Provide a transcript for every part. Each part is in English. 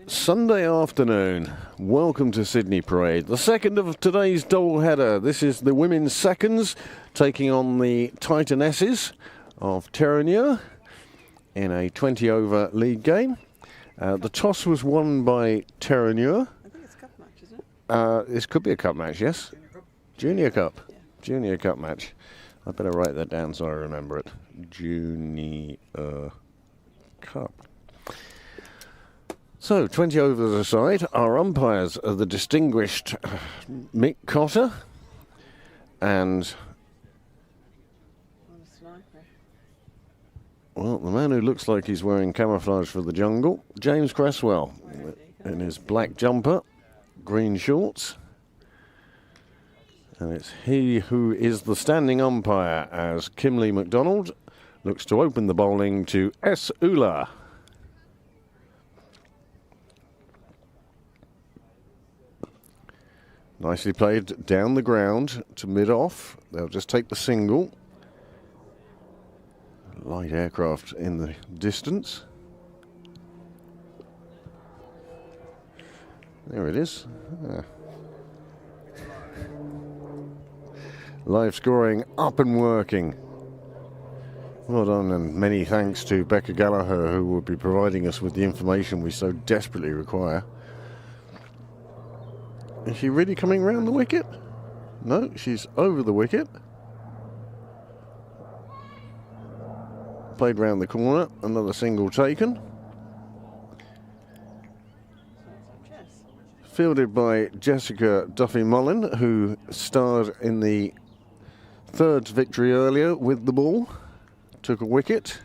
Sunday afternoon. Welcome to Sydney Parade. The second of today's doubleheader. This is the women's seconds taking on the Titanesses of Terenure in a 20-over league game. The toss was won by Terenure. I think it's a cup match, isn't it? This could be a cup match, yes? Junior Cup. Yeah. Junior Cup match. I better write that down so I remember it. Junior Cup. So, 20 overs aside, our umpires are the distinguished Mick Cotter and, well, the man who looks like he's wearing camouflage for the jungle, James Cresswell, in his black jumper, green shorts. And it's he who is the standing umpire as Kimley MacDonald looks to open the bowling to S. Ula. Nicely played down the ground to mid-off. They'll just take the single. Light aircraft in the distance. There it is. Live scoring up and working. Well done, and many thanks to Becca Gallagher, who will be providing us with the information we so desperately require. Is she really coming round the wicket? No, she's over the wicket. Played round the corner, another single taken. Fielded by Jessica Duffy-Mullin, who starred in the third victory earlier with the ball. Took a wicket.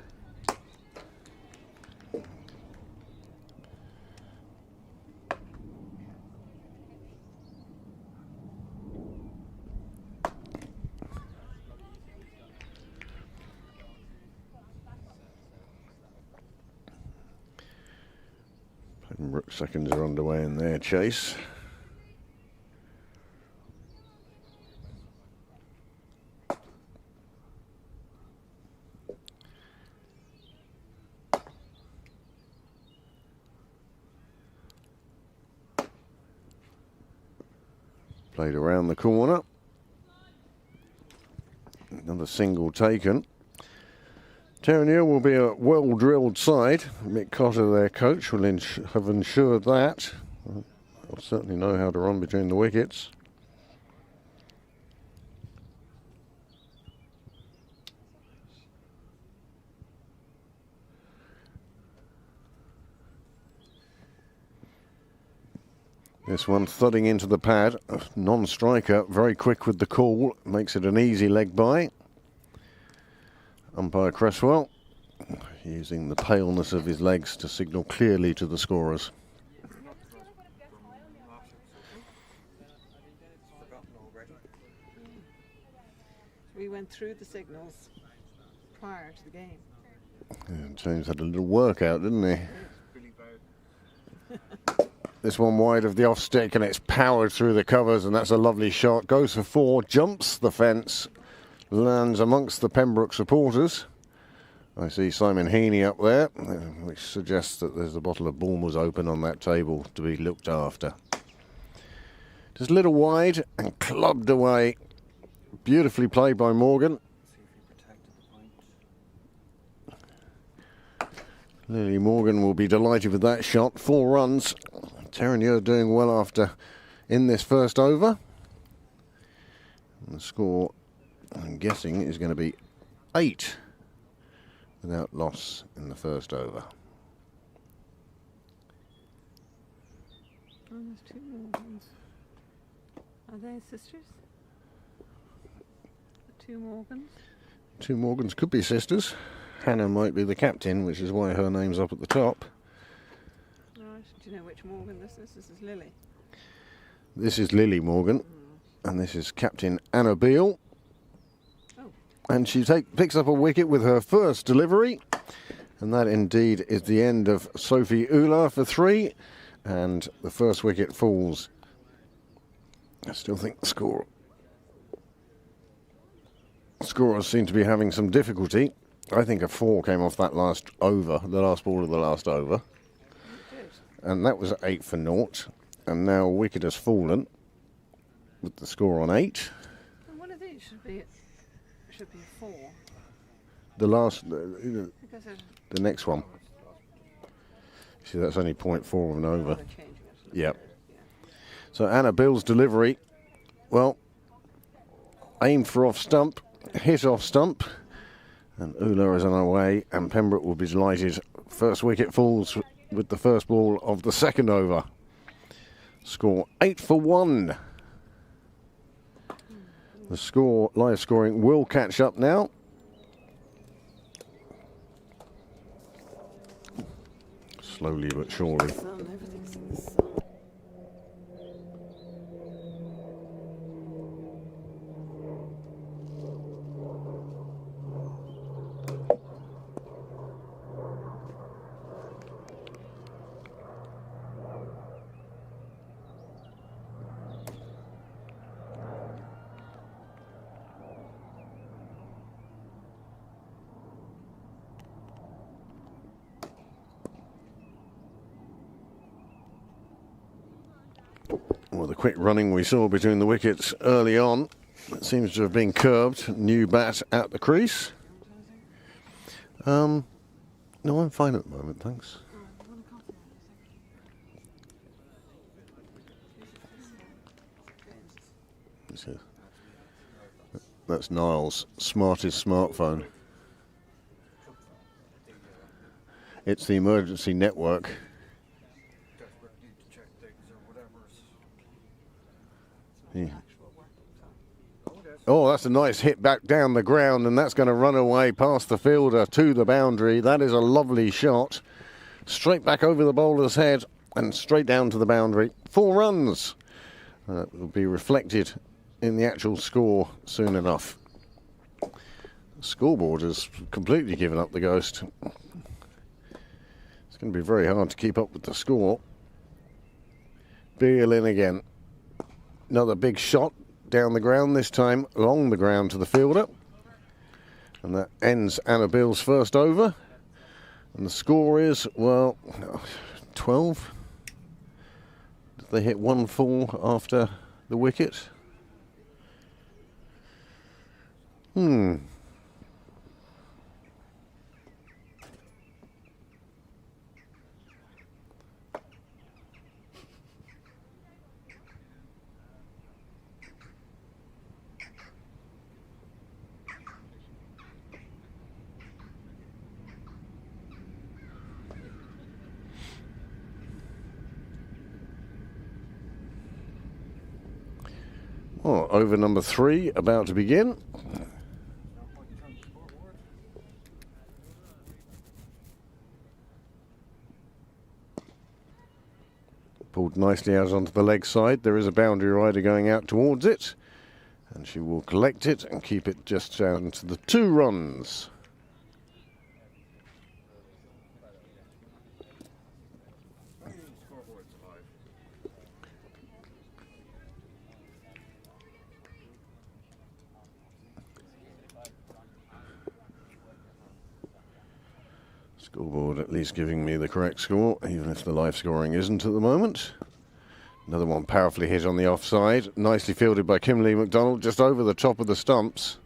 Pembroke seconds are underway in their chase. Played around the corner. Another single taken. Terenure will be a well-drilled side. Mick Cotter, their coach, will have ensured that. They'll certainly know how to run between the wickets. This one thudding into the pad, non-striker, very quick with the call, makes it an easy leg by. Umpire Cresswell using the paleness of his legs to signal clearly to the scorers. We went through the signals prior to the game. Yeah, James had a little workout, didn't he? This one wide of the off stick, and it's powered through the covers, and that's a lovely shot. Goes for four, jumps the fence, lands amongst the Pembroke supporters. I see Simon Heaney up there, which suggests that there's a bottle of Bournemouth open on that table to be looked after. Just a little wide and clubbed away. Beautifully played by Morgan. Lily Morgan will be delighted with that shot. 4 runs. Terenure doing well after in this first over. And the score, I'm guessing, is going to be 8 without loss in the first over. Oh, there's 2 Morgans. Are they sisters? The 2 Morgans? 2 Morgans could be sisters. Hannah might be the captain, which is why her name's up at the top. Right. Do you know which Morgan this is? This is Lily. This is Lily Morgan, and this is Captain Anna Beale. Oh. And she picks up a wicket with her first delivery, and that indeed is the end of Sophie Euler for 3, and the first wicket falls. I still think the scorers seem to be having some difficulty. I think a 4 came off that last over, the last ball of the last over. And that was 8 for 0. And now a wicket has fallen with the score on 8. And one of these should be a 4. The last, Because the next one. See, that's only 0.4 of an over. they're changing it. Yep. So Anna Beale's delivery, well, aimed for off stump, hit off stump, and Euler is on her way, and Pembroke will be delighted. First wicket falls with the first ball of the second over. Score 8 for 1. The score, live scoring, will catch up now. Slowly but surely. Sun, everything's in the sun. Well, the quick running we saw between the wickets early on, it seems to have been curbed. New bat at the crease. No, I'm fine at the moment, thanks. That's Niall's smartest smartphone. It's the emergency network. Yeah. Oh, that's a nice hit back down the ground, and that's going to run away past the fielder to the boundary. That is a lovely shot. Straight back over the bowler's head and straight down to the boundary. 4 runs. That will be reflected in the actual score soon enough. The scoreboard has completely given up the ghost. It's going to be very hard to keep up with the score. Beale in again. Another big shot down the ground, this time along the ground to the fielder. And that ends Anna Beale's first over. And the score is, well, 12. Did they hit 1-4 after the wicket? Oh, over number 3 about to begin. Pulled nicely out onto the leg side. There is a boundary rider going out towards it, and she will collect it and keep it just down to the 2 runs. Scoreboard at least giving me the correct score, even if the live scoring isn't at the moment. Another one powerfully hit on the offside. Nicely fielded by Kimberly McDonald, just over the top of the stumps.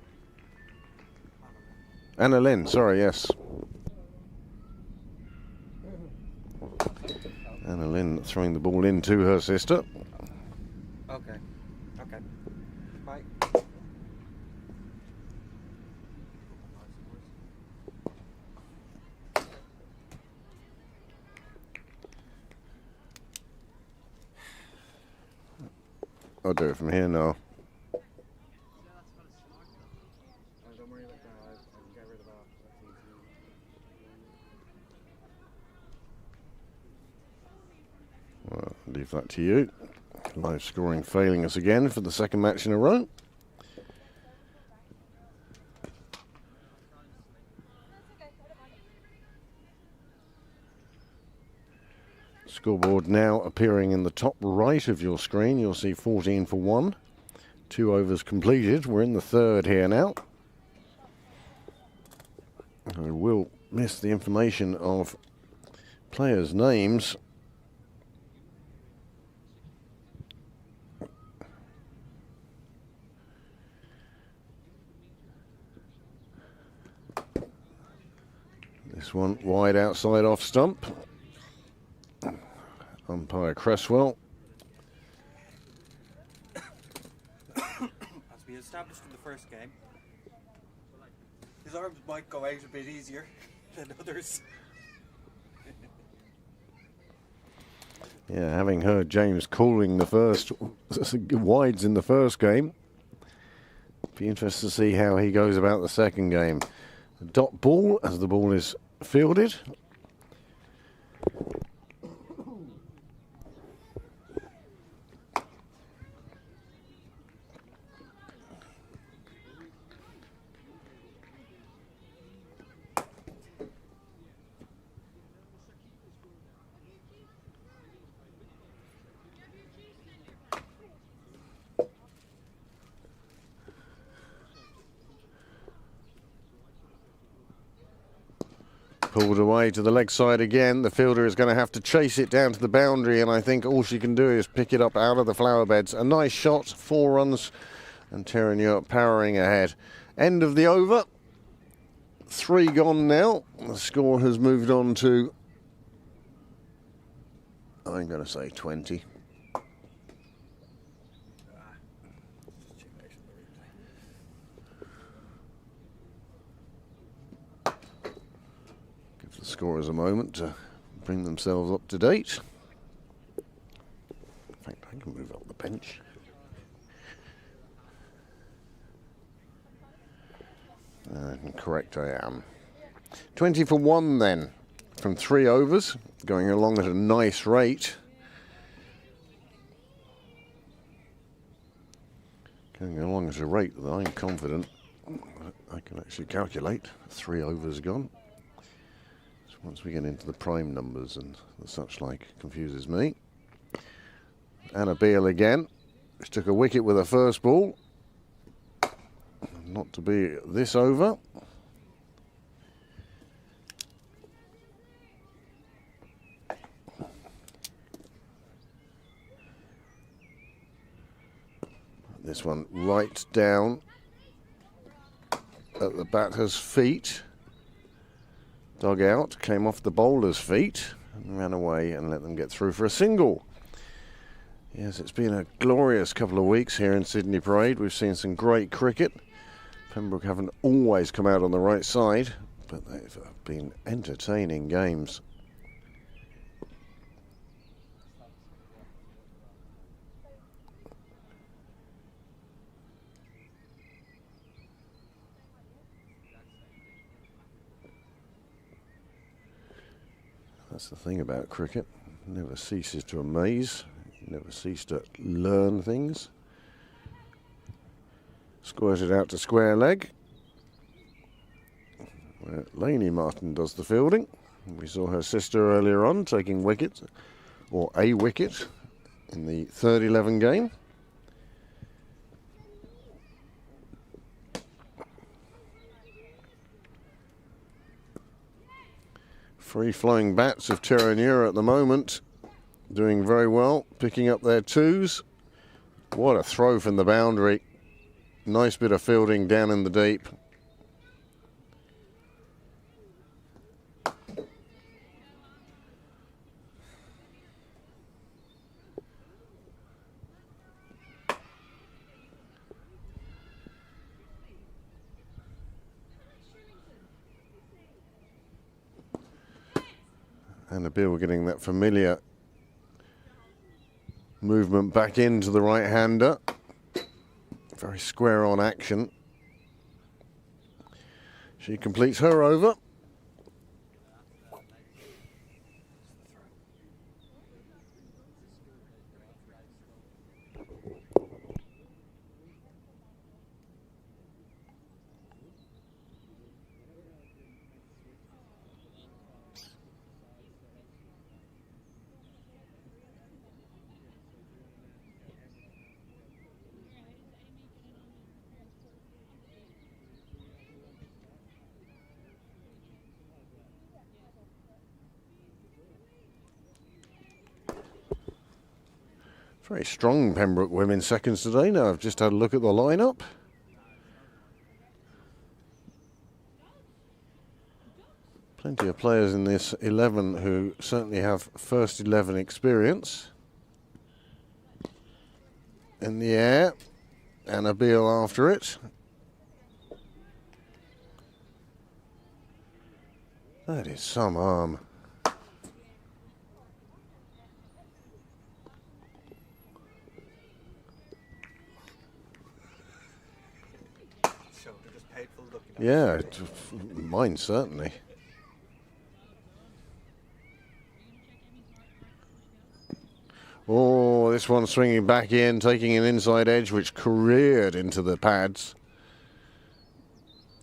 Anna Lynn, sorry, yes. Anna Lynn throwing the ball in to her sister. Okay. Okay. Bye. I'll do it from here now. Oh, don't worry about that. I can get rid of that. That's easy. Well, I'll leave that to you. Live scoring failing us again for the second match in a row. Scoreboard now appearing in the top right of your screen. You'll see 14 for 1. 2 overs completed. We're in the third here now. I will miss the information of players' names. This one wide outside off stump. Umpire Cresswell. As we established in the first game, his arms might go out a bit easier than others. Yeah, having heard James calling the first wides in the first game, be interested to see how he goes about the second game. Dot ball as the ball is fielded. Pulled away to the leg side again. The fielder is going to have to chase it down to the boundary, and I think all she can do is pick it up out of the flower beds. A nice shot, 4 runs, and Terenure powering ahead. End of the over. 3 gone now. The score has moved on to, I'm going to say 20. The scorers a moment to bring themselves up to date. In fact, I can move up the bench. Correct, I am. 20 for 1 then, from 3 overs, going along at a nice rate. Going along at a rate that I'm confident I can actually calculate. 3 overs gone. Once we get into the prime numbers and the such like, confuses me. Anna Beale again, which took a wicket with her first ball. Not to be this over. This one right down at the batter's feet. Dug out, came off the bowler's feet and ran away and let them get through for a single. Yes, it's been a glorious couple of weeks here in Sydney Parade. We've seen some great cricket. Pembroke haven't always come out on the right side, but they've been entertaining games. That's the thing about cricket. It never ceases to amaze. You never cease to learn things. Squirted out to square leg, where Lainey Martin does the fielding. We saw her sister earlier on taking wickets, or a wicket, in the third 11 game. Free-flowing bats of Terenure at the moment, doing very well, picking up their 2s. What a throw from the boundary. Nice bit of fielding down in the deep. Annabelle getting that familiar movement back into the right-hander. Very square on action. She completes her over. Very strong Pembroke women's seconds today. Now I've just had a look at the lineup. Plenty of players in this 11 who certainly have first 11 experience. In the air, Annabelle after it. That is some arm. Shoulder just painful looking at. Yeah, mine certainly. Oh, this one swinging back in, taking an inside edge which careered into the pads.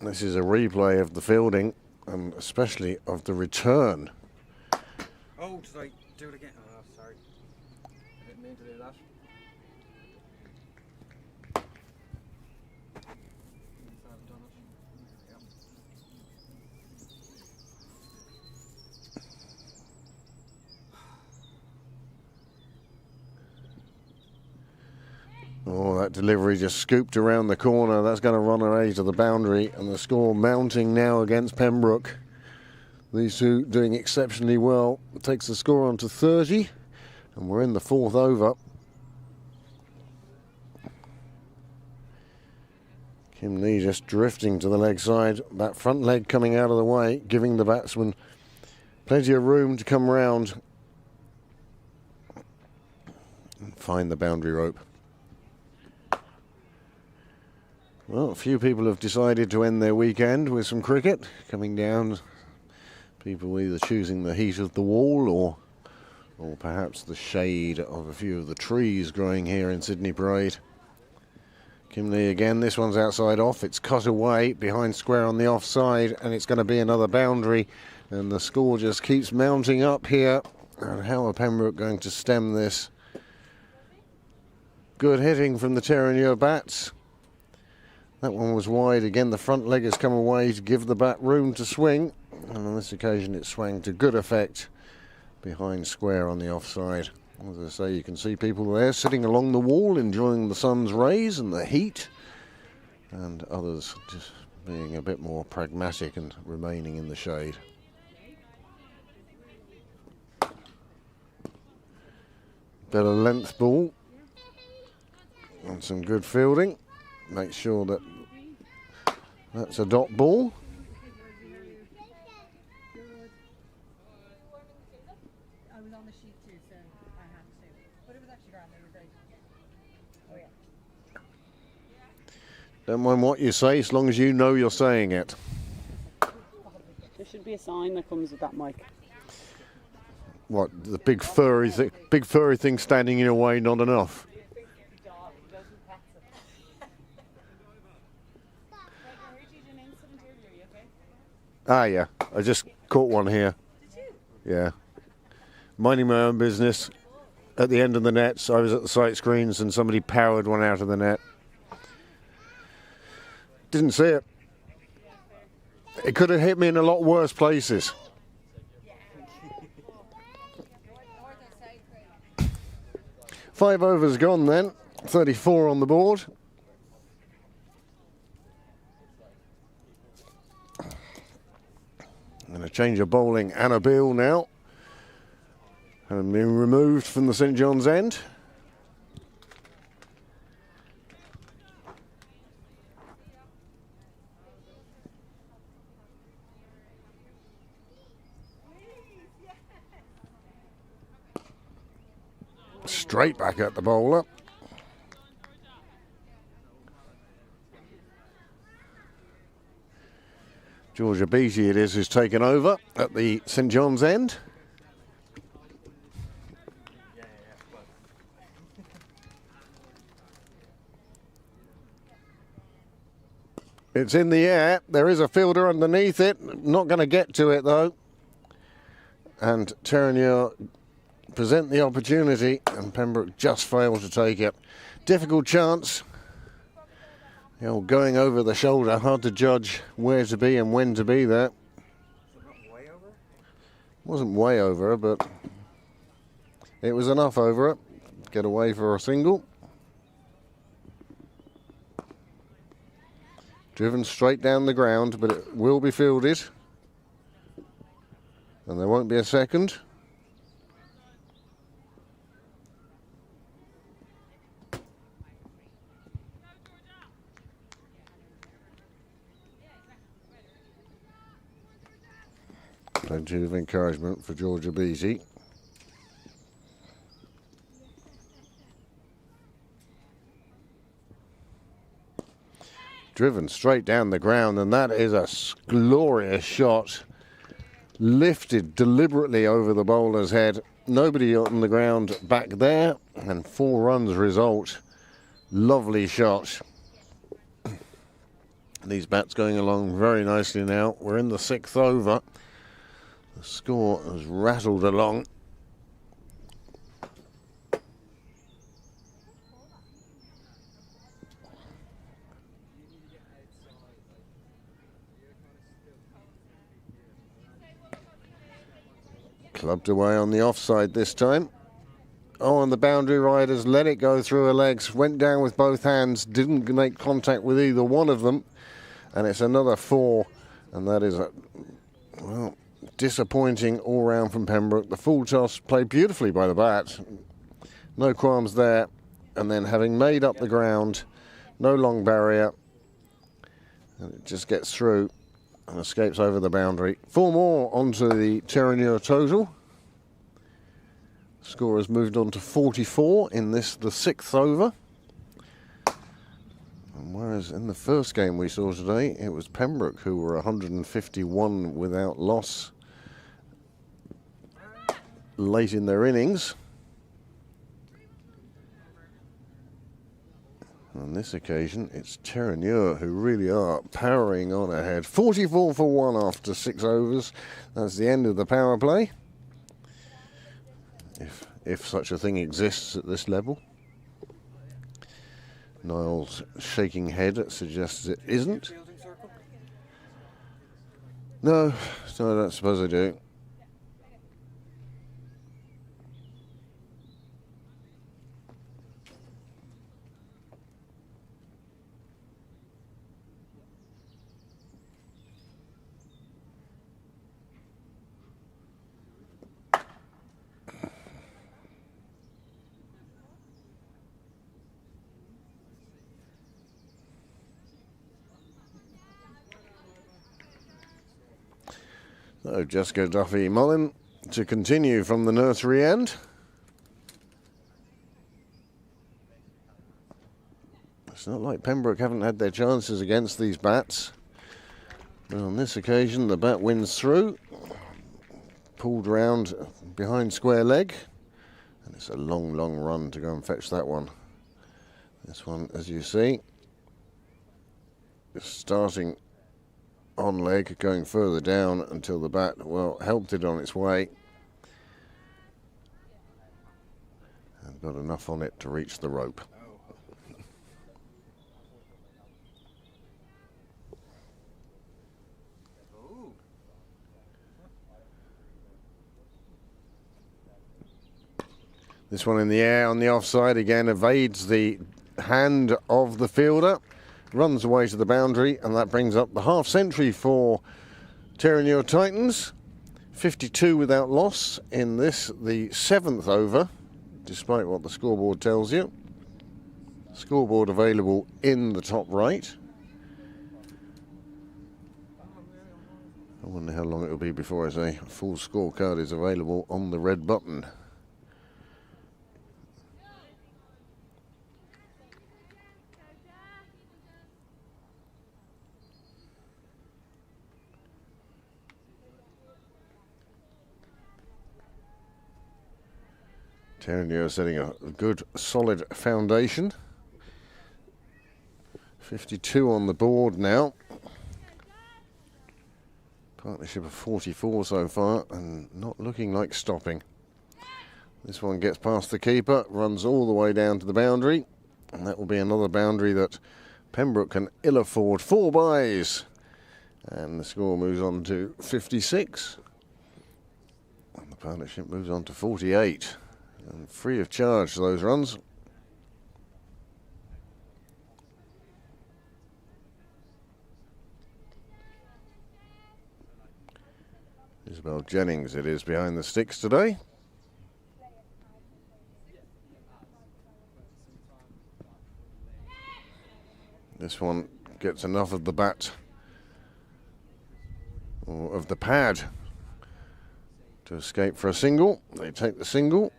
This is a replay of the fielding and especially of the return. Oh, did I do it again? Oh, sorry. I didn't mean to do that. I've done it. Yep. Oh, that delivery just scooped around the corner. That's going to run away to the boundary, and the score mounting now against Pembroke. These two doing exceptionally well. It takes the score on to 30, and we're in the fourth over. Kim Lee just drifting to the leg side. That front leg coming out of the way, giving the batsman plenty of room to come round and find the boundary rope. Well, a few people have decided to end their weekend with some cricket coming down. People either choosing the heat of the wall or perhaps the shade of a few of the trees growing here in Sydney Parade. Kim Lee again, this one's outside off. It's cut away behind square on the offside, and it's going to be another boundary. And the score just keeps mounting up here. And how are Pembroke going to stem this? Good hitting from the Terenure bats. That one was wide. Again, the front leg has come away to give the bat room to swing. And on this occasion, it swung to good effect behind square on the offside. As I say, you can see people there sitting along the wall enjoying the sun's rays and the heat. And others just being a bit more pragmatic and remaining in the shade. Bit of length ball. And some good fielding. Make sure that that's a dot ball. I was on the sheet too, so I had to. But it was actually grand. They were great. Oh yeah. Don't mind what you say, as long as you know you're saying it. There should be a sign that comes with that mic. What, the big furry thing standing in your way, not enough? Ah, yeah. I just caught one here. Did you? Yeah. Minding my own business. At the end of the nets, I was at the sight screens and somebody powered one out of the net. Didn't see it. It could have hit me in a lot worse places. 5 overs gone then. 34 on the board. And a change of bowling. Annabelle now. And being removed from the St John's end. straight back at the bowler. Georgia Beattie it is who's taken over at the St John's end. It's in the air. There is a fielder underneath it. Not going to get to it though. And Terenure present the opportunity, and Pembroke just failed to take it. Difficult chance. You know, going over the shoulder, hard to judge where to be and when to be there. Wasn't way over, but it was enough over it. Get away for a single. Driven straight down the ground, but it will be fielded. And there won't be a second. Plenty of encouragement for Georgia Beattie. Driven straight down the ground, and that is a glorious shot. Lifted deliberately over the bowler's head. Nobody on the ground back there, and 4 runs result. Lovely shot. These bats going along very nicely now. We're in the 6th over. The score has rattled along. Clubbed away on the offside this time. Oh, and the boundary riders let it go through her legs, went down with both hands, didn't make contact with either one of them, and it's another 4, and that is a, well, disappointing all round from Pembroke. The full toss played beautifully by the bat, no qualms there, and then having made up the ground, no long barrier, and it just gets through and escapes over the boundary. 4 more onto the Terenure total. Score has moved on to 44 in this, the 6th over. And whereas in the first game we saw today, it was Pembroke who were 151 without loss late in their innings. On this occasion, it's Terenure who really are powering on ahead. 44 for 1 after 6 overs. That's the end of the power play. If such a thing exists at this level. Niall's shaking head suggests it isn't. No, I don't suppose I do. So Jessica Duffy-Mullin to continue from the nursery end. It's not like Pembroke haven't had their chances against these bats. But on this occasion, the bat wins through. Pulled round behind square leg. And it's a long, long run to go and fetch that one. This one, as you see, is starting on leg, going further down until the bat, well, helped it on its way. And got enough on it to reach the rope. This one in the air on the offside again, evades the hand of the fielder. Runs away to the boundary, and that brings up the half century for Terenure Titans. 52 without loss in this, the 7th over, despite what the scoreboard tells you. Scoreboard available in the top right. I wonder how long it will be before I say full scorecard is available on the red button. Terenure setting a good solid foundation. 52 on the board now. Partnership of 44 so far and not looking like stopping. This one gets past the keeper, runs all the way down to the boundary, and that will be another boundary that Pembroke can ill afford. 4 byes, and the score moves on to 56. And the partnership moves on to 48, and free of charge those runs. Isabel Jennings it is behind the sticks today. This one gets enough of the bat, or of the pad, to escape for a single. They take the single.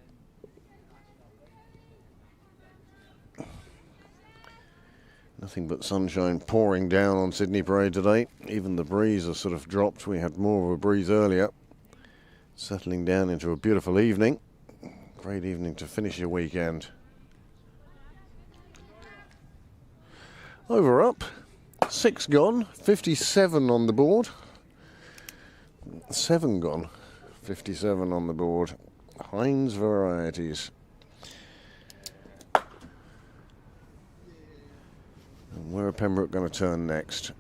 Nothing but sunshine pouring down on Sydney Parade today. Even the breeze has sort of dropped. We had more of a breeze earlier. Settling down into a beautiful evening. Great evening to finish your weekend. Over up, 6 gone, 57 on the board. 7 gone, 57 on the board. Heinz varieties. And where are Pembroke going to turn next?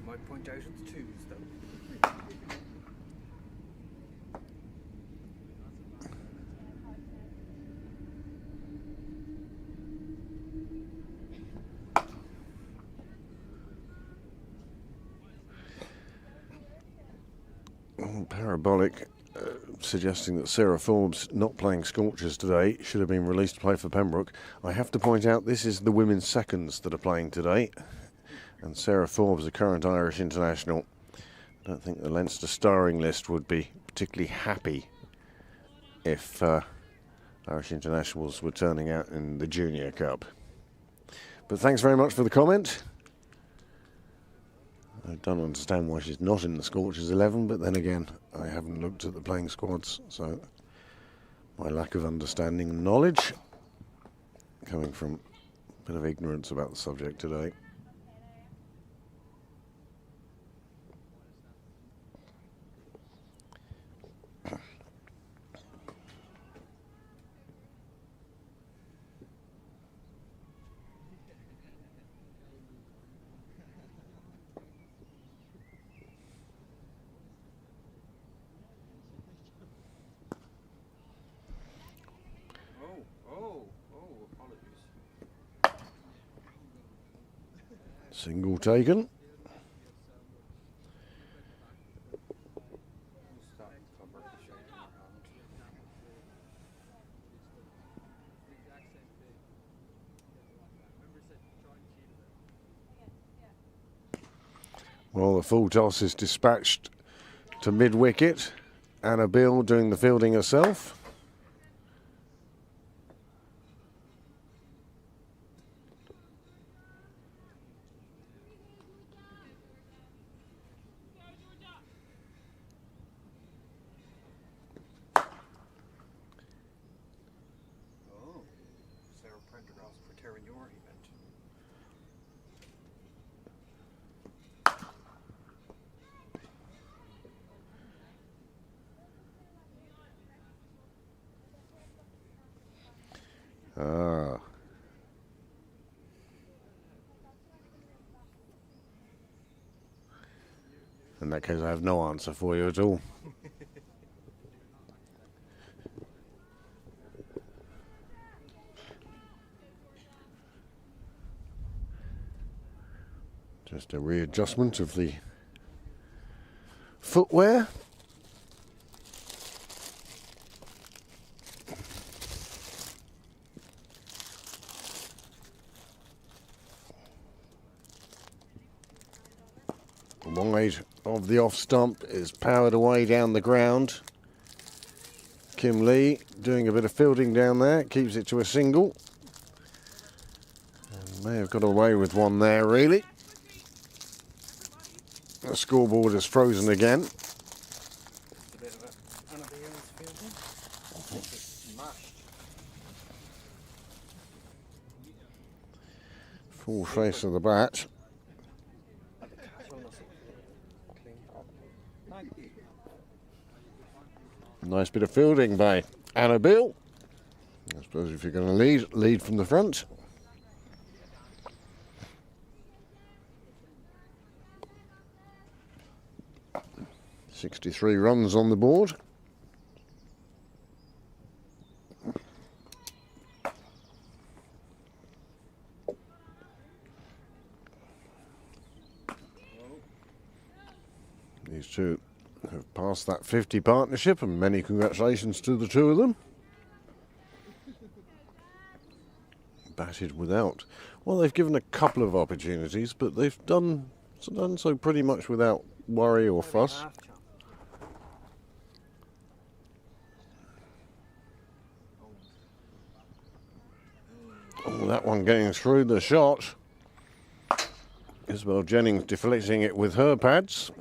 Might point out it's 2s though. Parabolic suggesting that Sarah Forbes not playing Scorchers today should have been released to play for Pembroke. I have to point out this is the women's seconds that are playing today, and Sarah Forbes, a current Irish international. I don't think the Leinster starring list would be particularly happy if Irish internationals were turning out in the Junior Cup. But thanks very much for the comment. I don't understand why she's not in the Scorchers 11, but then again, I haven't looked at the playing squads, so my lack of understanding and knowledge coming from a bit of ignorance about the subject today. Single taken. Well, the full toss is dispatched to mid-wicket. Anna Bill doing the fielding herself. For Terenure, he meant. Ah. In that case, I have no answer for you at all. Just a readjustment of the footwear. Wide of the off stump is powered away down the ground. Kim Lee doing a bit of fielding down there, keeps it to a single. And may have got away with one there, really. The scoreboard is frozen again. Just a bit of a Anna Bill's fielding. It's massive. Full face of the bat. Nice bit of fielding by Anna Bill. I suppose if you're going to lead from the front. "63 runs on the board. These two have passed that 50 partnership, and many congratulations to the two of them. Batted without. Well, they've given a couple of opportunities, but they've done so pretty much without worry or fuss. Oh, that one getting through the shot. Isabel Jennings deflecting it with her pads.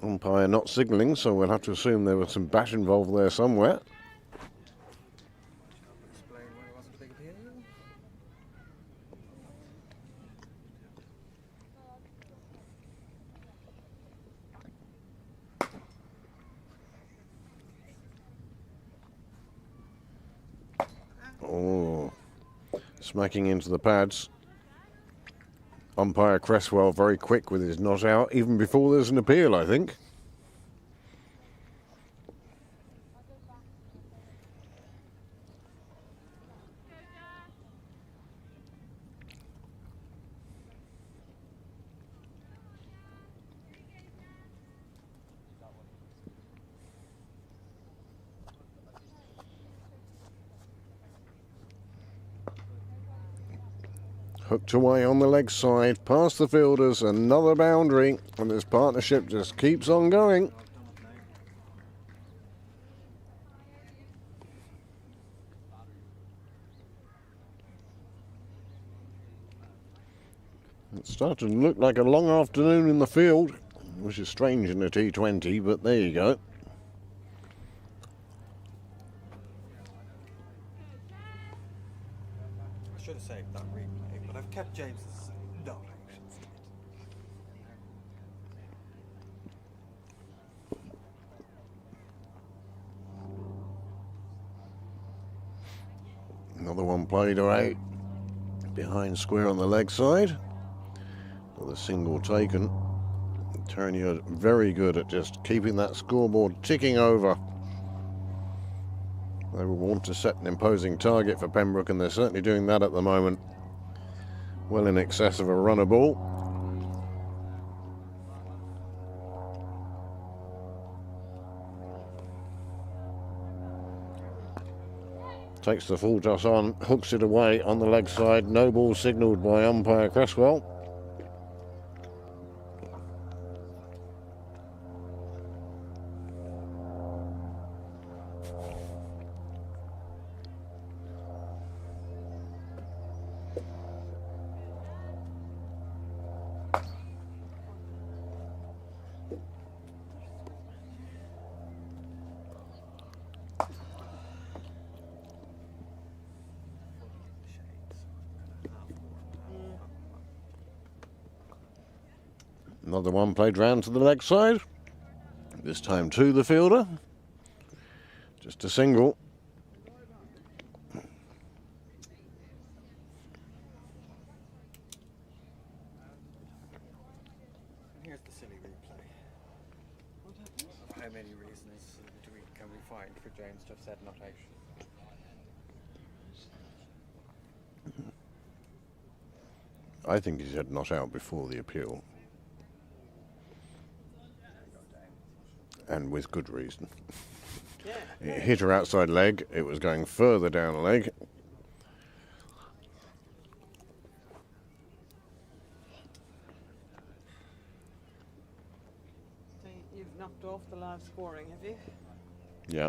Umpire not signalling, so we'll have to assume there was some bat involved there somewhere. Oh, smacking into the pads. Umpire Cresswell very quick with his not out, even before there's an appeal, I think. Hooked away on the leg side, past the fielders, another boundary, and this partnership just keeps on going. It started to look like a long afternoon in the field, which is strange in a T20, but there you go. I should have saved that replay, but I've kept James's directions. Another one played away behind square on the leg side. Another single taken. Terenure very good at just keeping that scoreboard ticking over. They will want to set an imposing target for Pembroke, and they're certainly doing that at the moment. Well in excess of a runner ball. Takes the full toss on, hooks it away on the leg side. No ball signalled by umpire Cresswell. Another one played round to the leg side. This time to the fielder. Just a single. Here's the silly replay. How many reasons can we find for James to have said not out? I think he said not out before the appeal. And with good reason. It hit her outside leg. It was going further down the leg. So you've knocked off the live scoring, have you? Yeah.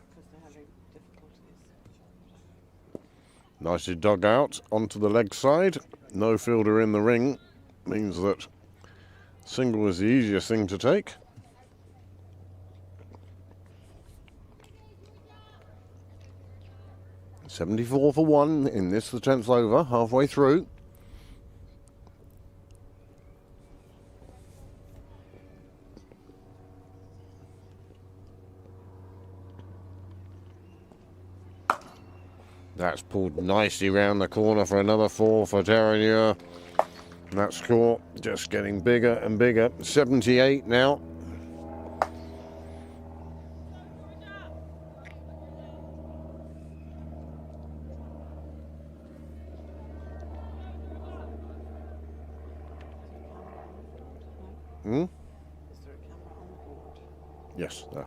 Because they're having difficulties. Nicely dug out onto the leg side. No fielder in the ring. Means that single is the easiest thing to take. 74 for 1 in this, the 10th over, halfway through. That's pulled nicely round the corner for another 4 for Terenure. That score just getting bigger and bigger. 78 now. Hmm? Is there a camera on the board? Yes, there.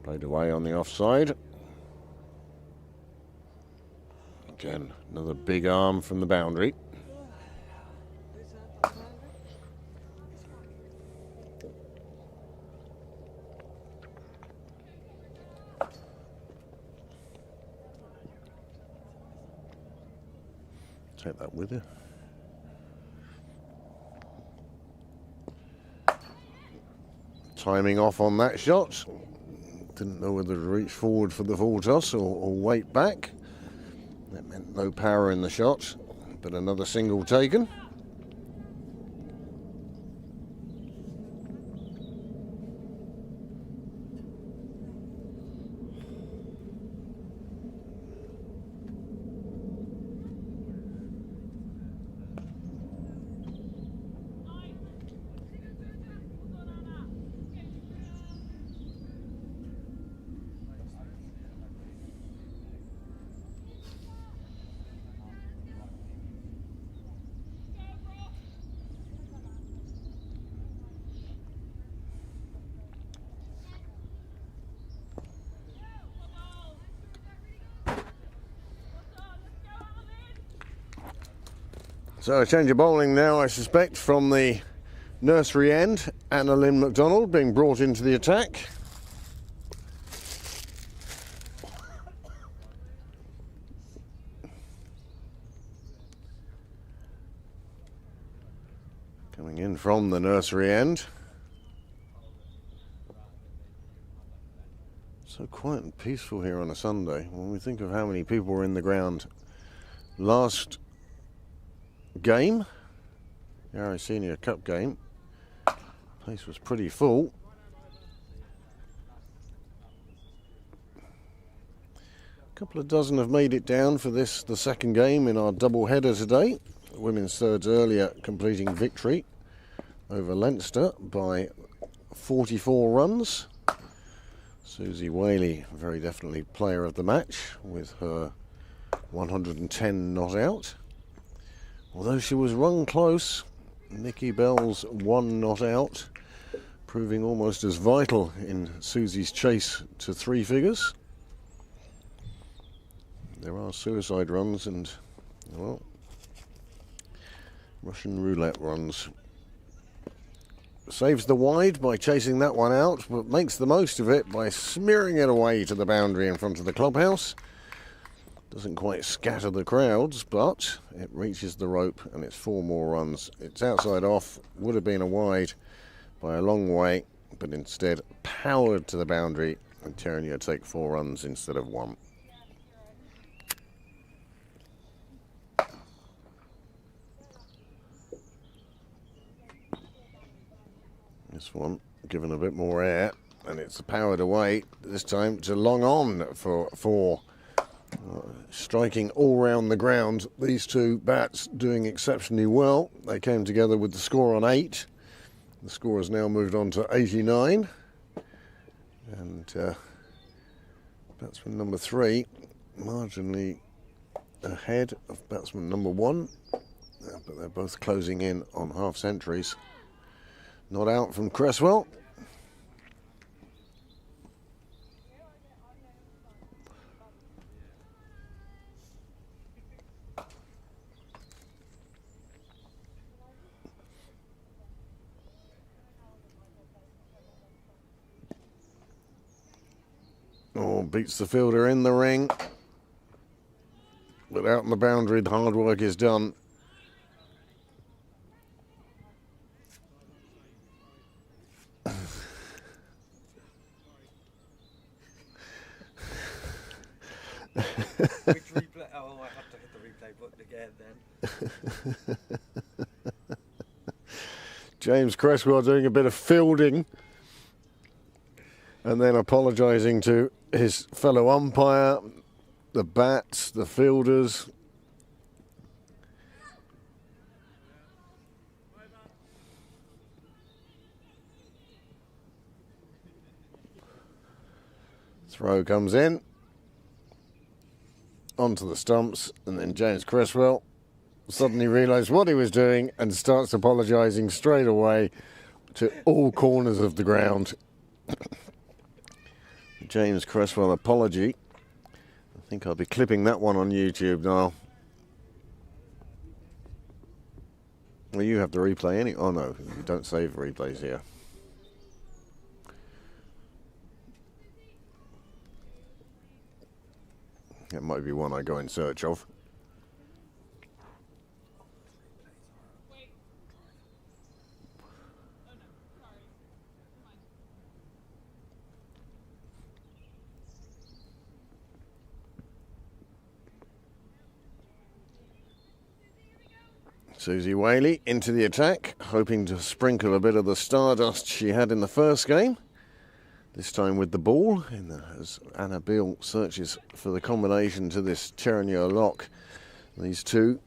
Played away on the offside. Again, another big arm from the boundary. Take that with you. Timing off on that shot. Didn't know whether to reach forward for the full toss or wait back. That meant no power in the shot, but another single taken. So a change of bowling now, I suspect, from the nursery end. Anna Lynn McDonald being brought into the attack. Coming in from the nursery end. So quiet and peaceful here on a Sunday. When we think of how many people were in the ground last game, the Arrow Senior Cup game, place was pretty full. A couple of dozen have made it down for this, the second game in our double header today. The women's thirds earlier completing victory over Leinster by 44 runs. Susie Whaley, very definitely player of the match with her 110 not out. Although she was run close, Nikki Bell's 1 not out, proving almost as vital in Susie's chase to 3 figures. There are suicide runs and, well, Russian roulette runs. Saves the wide by chasing that one out, but makes the most of it by smearing it away to the boundary in front of the clubhouse. Doesn't quite scatter the crowds, but it reaches the rope and it's 4 more runs. It's outside off, would have been a wide by a long way, but instead powered to the boundary, and Terenure take 4 runs instead of 1. This one given a bit more air, and it's powered away, this time to long on for 4. Striking all round the ground. These two bats doing exceptionally well. They came together with the score on 8. The score has now moved on to 89. And batsman number 3 marginally ahead of batsman number 1. But they're both closing in on half centuries. Not out from Cresswell. Oh, beats the fielder in the ring. But out on the boundary, the hard work is done. Which replay? Oh, I have to hit the replay button again then. James Cresswell doing a bit of fielding and then apologising to his fellow umpire, the bats, the fielders. Throw comes in onto the stumps, and then James Cresswell suddenly realised what he was doing and starts apologising straight away to all corners of the ground. James Cresswell apology. I think I'll be clipping that one on YouTube now. Well, you have the replay any? Oh no, you don't save replays here. It might be one I go in search of. Susie Whaley into the attack, hoping to sprinkle a bit of the stardust she had in the first game. This time with the ball, as Anna Beale searches for the combination to this Terenure lock. These two.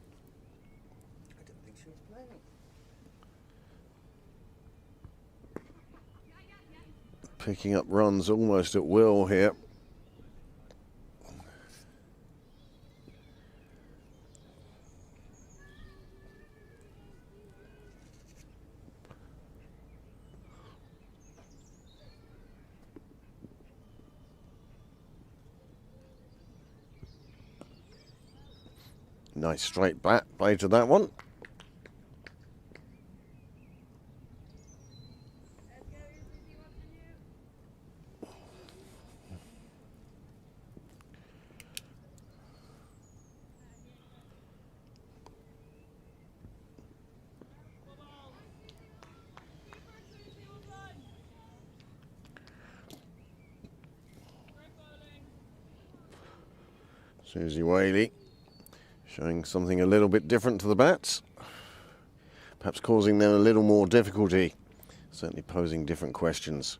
I didn't think she was playing. Picking up runs almost at will here. Nice straight bat play to that one. Susie Whaley showing something a little bit different to the bats, perhaps causing them a little more difficulty, certainly posing different questions.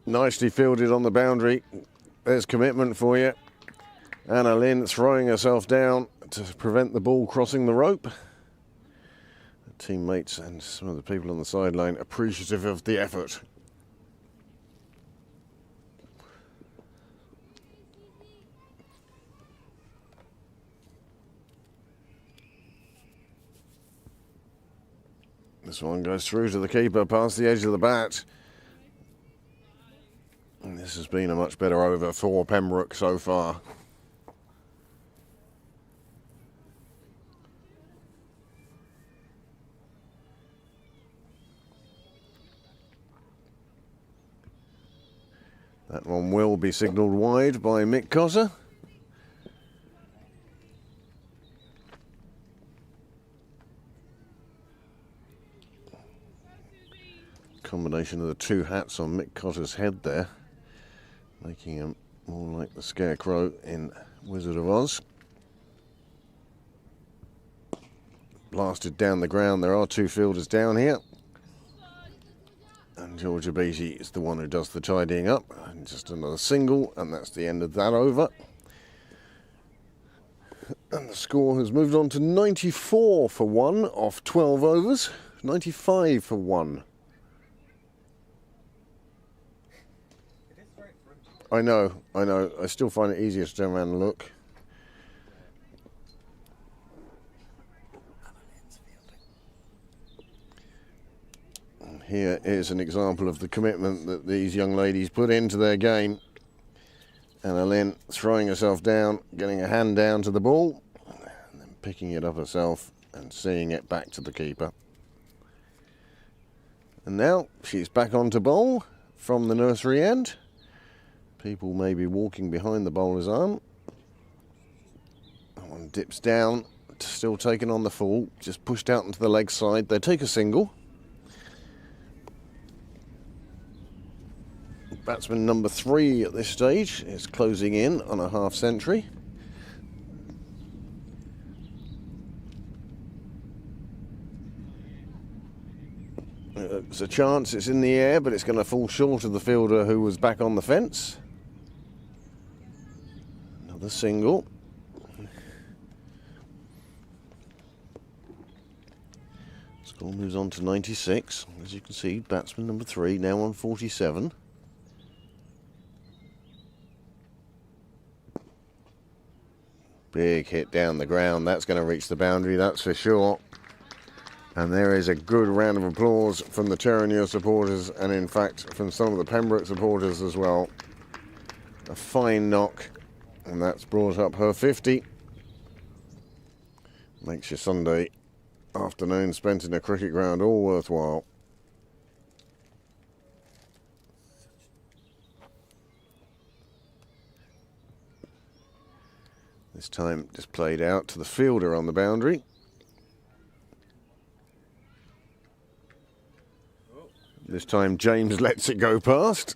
Nicely fielded on the boundary. There's commitment for you. Anna Lynn throwing herself down to prevent the ball crossing the rope. Her teammates and some of the people on the sideline appreciative of the effort. This one goes through to the keeper past the edge of the bat. And this has been a much better over for Pembroke so far. That one will be signalled wide by Mick Cotter. Combination of the two hats on Mick Cotter's head there, making him more like the Scarecrow in Wizard of Oz. Blasted down the ground. There are two fielders down here, and Georgia Beattie is the one who does the tidying up. And just another single, and that's the end of that over. And the score has moved on to 94 for 1 off 12 overs, 95 for 1. I know. I still find it easier to turn around and look. And here is an example of the commitment that these young ladies put into their game. Anna Lynn throwing herself down, getting a hand down to the ball, and then picking it up herself and seeing it back to the keeper. And now she's back onto bowl from the nursery end. People may be walking behind the bowler's arm. That one dips down, still taking on the full, just pushed out into the leg side. They take a single. Batsman number 3 at this stage is closing in on a half century. There's a chance it's in the air, but it's going to fall short of the fielder who was back on the fence. Another single. Score moves on to 96. As you can see, batsman number 3 now on 47. Big hit down the ground. That's going to reach the boundary, that's for sure. And there is a good round of applause from the Terenure supporters, and in fact from some of the Pembroke supporters as well. A fine knock, and that's brought up her 50. Makes your Sunday afternoon spent in a cricket ground all worthwhile. This time just played out to the fielder on the boundary. This time James lets it go past.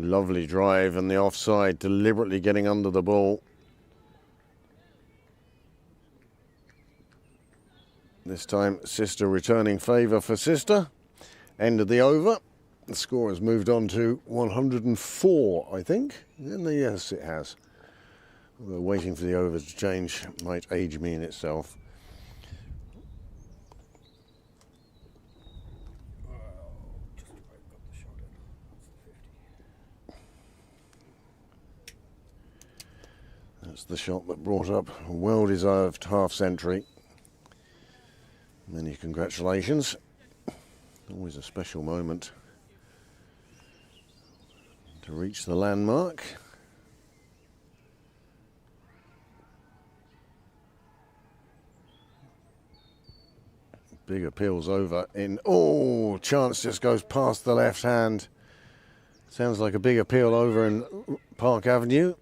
Lovely drive and the offside, deliberately getting under the ball. This time Sister returning favour for Sister. End of the over. The score has moved on to 104, I think. Yes, it has. Although waiting for the over to change might age me in itself. That's the shot that brought up a well-deserved half-century. Many congratulations. Always a special moment to reach the landmark. Big appeals over in... Oh, chance just goes past the left hand. Sounds like a big appeal over in Park Avenue,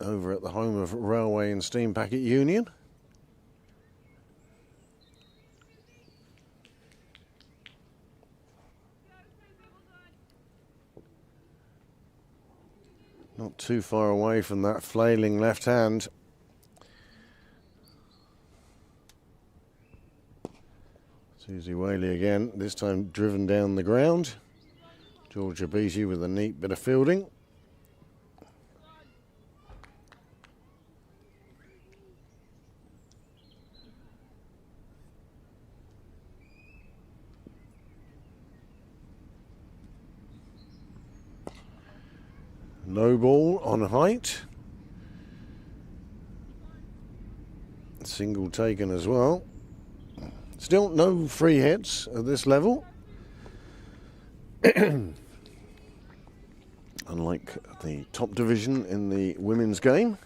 over at the home of Railway and Steam Packet Union. Not too far away from that flailing left hand. Susie Whaley again, this time driven down the ground. Georgia Beattie with a neat bit of fielding. No ball on height. Single taken as well. Still no free hits at this level. Unlike the top division in the women's game.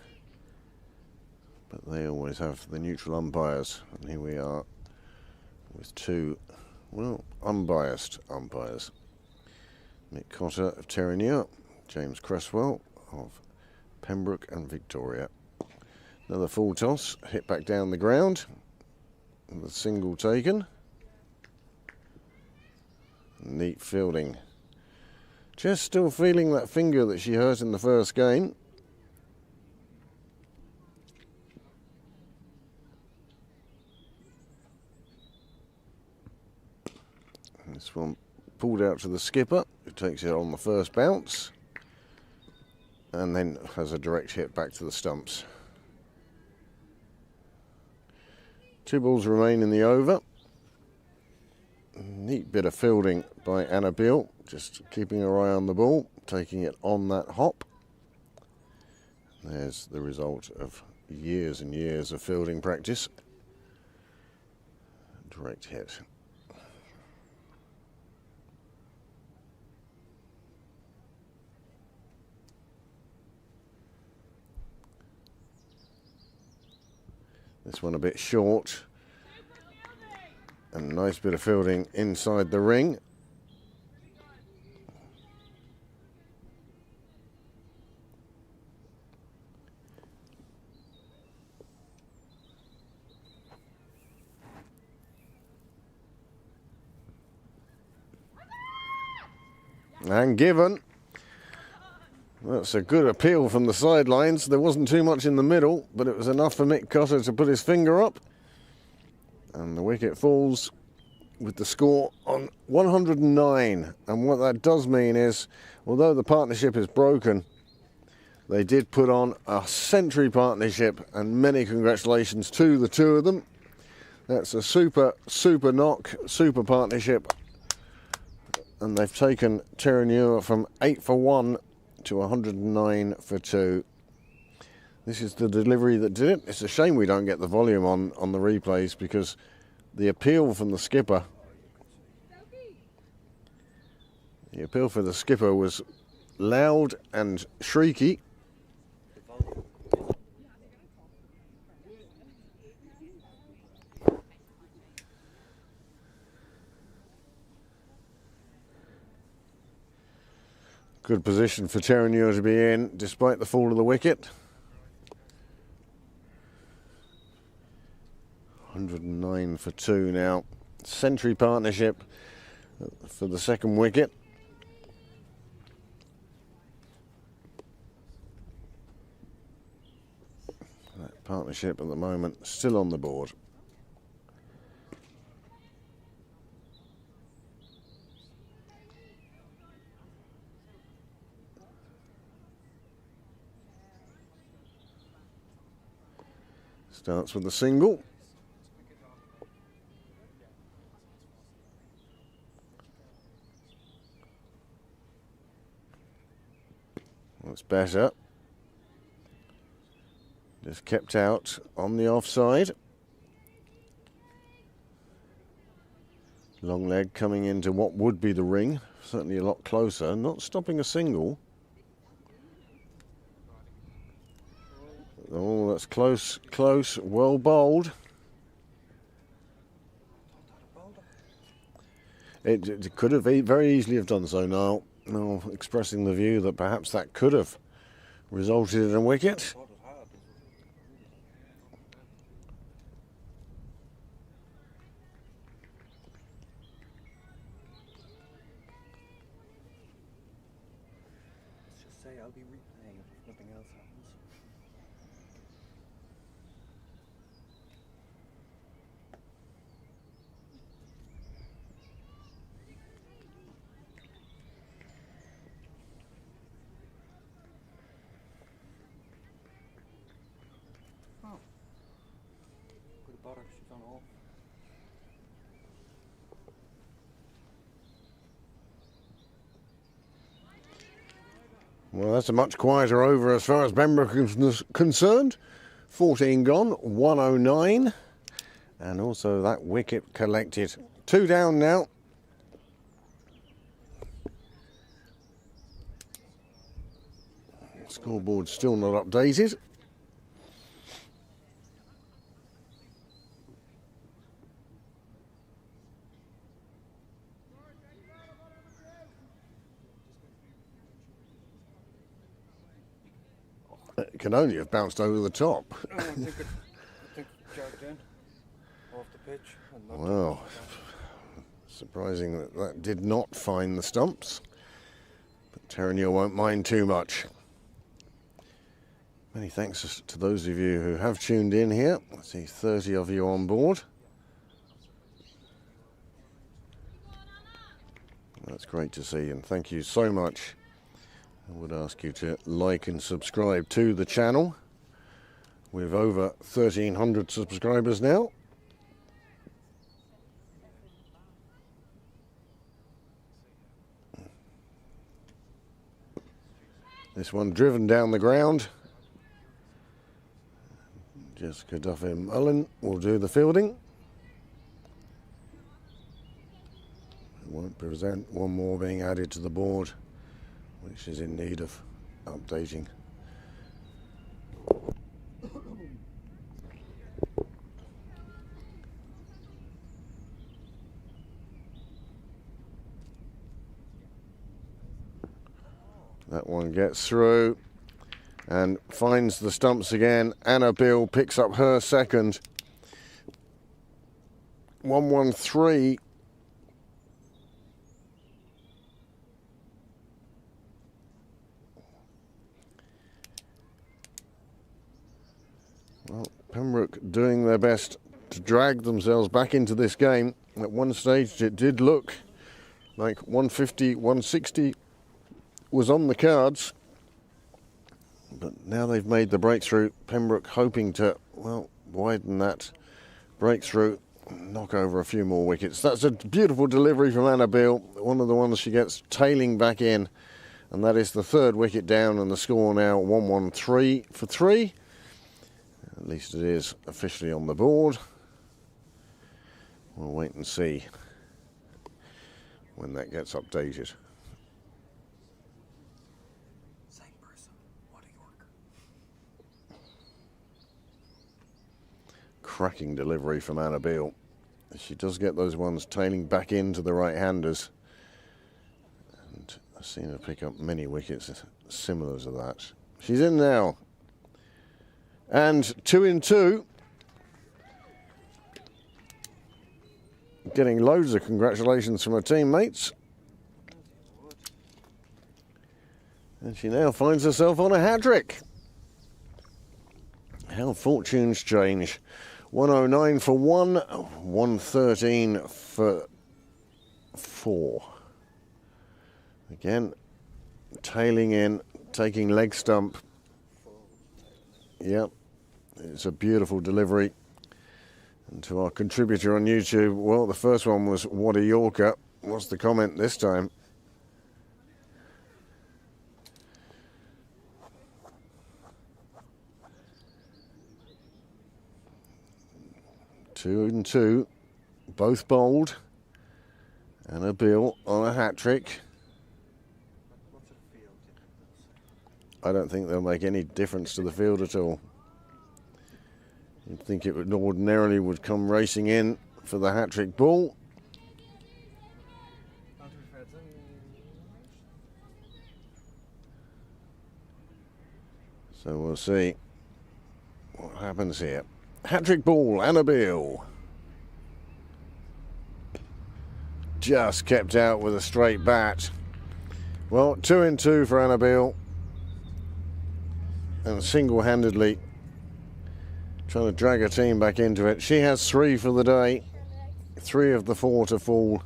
But they always have the neutral umpires. And here we are with two, well, unbiased umpires. Mick Cotter of Terenure. James Cresswell of Pembroke and Victoria. Another full toss, hit back down the ground. The single taken. Neat fielding. Just still feeling that finger that she hurt in the first game. This one pulled out to the skipper, who takes it on the first bounce. And then has a direct hit back to the stumps. 2 balls remain in the over. Neat bit of fielding by Annabelle, just keeping her eye on the ball, taking it on that hop. There's the result of years and years of fielding practice. Direct hit. This one a bit short. And a nice bit of fielding inside the ring. And given. That's a good appeal from the sidelines. There wasn't too much in the middle, but it was enough for Mick Cotter to put his finger up. And the wicket falls with the score on 109. And what that does mean is, although the partnership is broken, they did put on a century partnership, and many congratulations to the two of them. That's a super knock, super partnership. And they've taken Terenure from 8 for 1 to 109 for 2. This is the delivery that did it. It's a shame we don't get the volume on the replays, because the appeal from the skipper, was loud and shrieky. Good position for Terenure to be in, despite the fall of the wicket. 109 for 2 now. Century partnership for the second wicket. That partnership at the moment still on the board. Starts with a single. That's better. Just kept out on the offside. Long leg coming into what would be the ring. Certainly a lot closer. Not stopping a single. Oh, that's close, close. Well bowled. It could have very easily have done so. Now, expressing the view that perhaps that could have resulted in a wicket. Let's just say I'll be replaying it if nothing else happens. Good bother, she's on all. Well, that's a much quieter over as far as Pembroke is concerned. 14 gone, 109. And also that wicket collected. 2 down now. Scoreboard still not updated. It can only have bounced over the top. I think it jogged in off the pitch. And knocked Wow. it. Surprising that that did not find the stumps. But Terenure won't mind too much. Many thanks to those of you who have tuned in here. I see 30 of you on board. That's great to see, and thank you so much. I would ask you to like and subscribe to the channel. We've over 1,300 subscribers now. This one driven down the ground. Jessica Duffy-Mullen will do the fielding. It won't present one more being added to the board, which is in need of updating. That one gets through and finds the stumps again. Anna Bill picks up her second. 113. Well, Pembroke doing their best to drag themselves back into this game. At one stage it did look like 150, 160 was on the cards, but now they've made the breakthrough. Pembroke hoping to, well, widen that breakthrough, knock over a few more wickets. That's a beautiful delivery from Anna Beale, one of the ones she gets tailing back in, and that is the third wicket down, and the score now 113 for 3. At least it is officially on the board. We'll wait and see when that gets updated. Cracking delivery from Anna Beale. She does get those ones tailing back into the right-handers. And I've seen her pick up many wickets similar to that. She's in now. And 2 in 2. Getting loads of congratulations from her teammates. And she now finds herself on a hat-trick. How fortunes change. 109 for 1, 113 for 4. Again, tailing in, taking leg stump. Yep, it's a beautiful delivery. And to our contributor on YouTube, well, the first one was, what a Yorker. What's the comment this time? Two and two, both bowled. Anna Beale on a hat-trick. I don't think they'll make any difference to the field at all. You'd think it would ordinarily would come racing in for the hat-trick ball. So we'll see what happens here. Hat-trick ball, Anna Beale. Just kept out with a straight bat. Well, 2 in 2 for Anna Beale. And single-handedly trying to drag her team back into it. She has 3 for the day. 3 of the 4 to fall.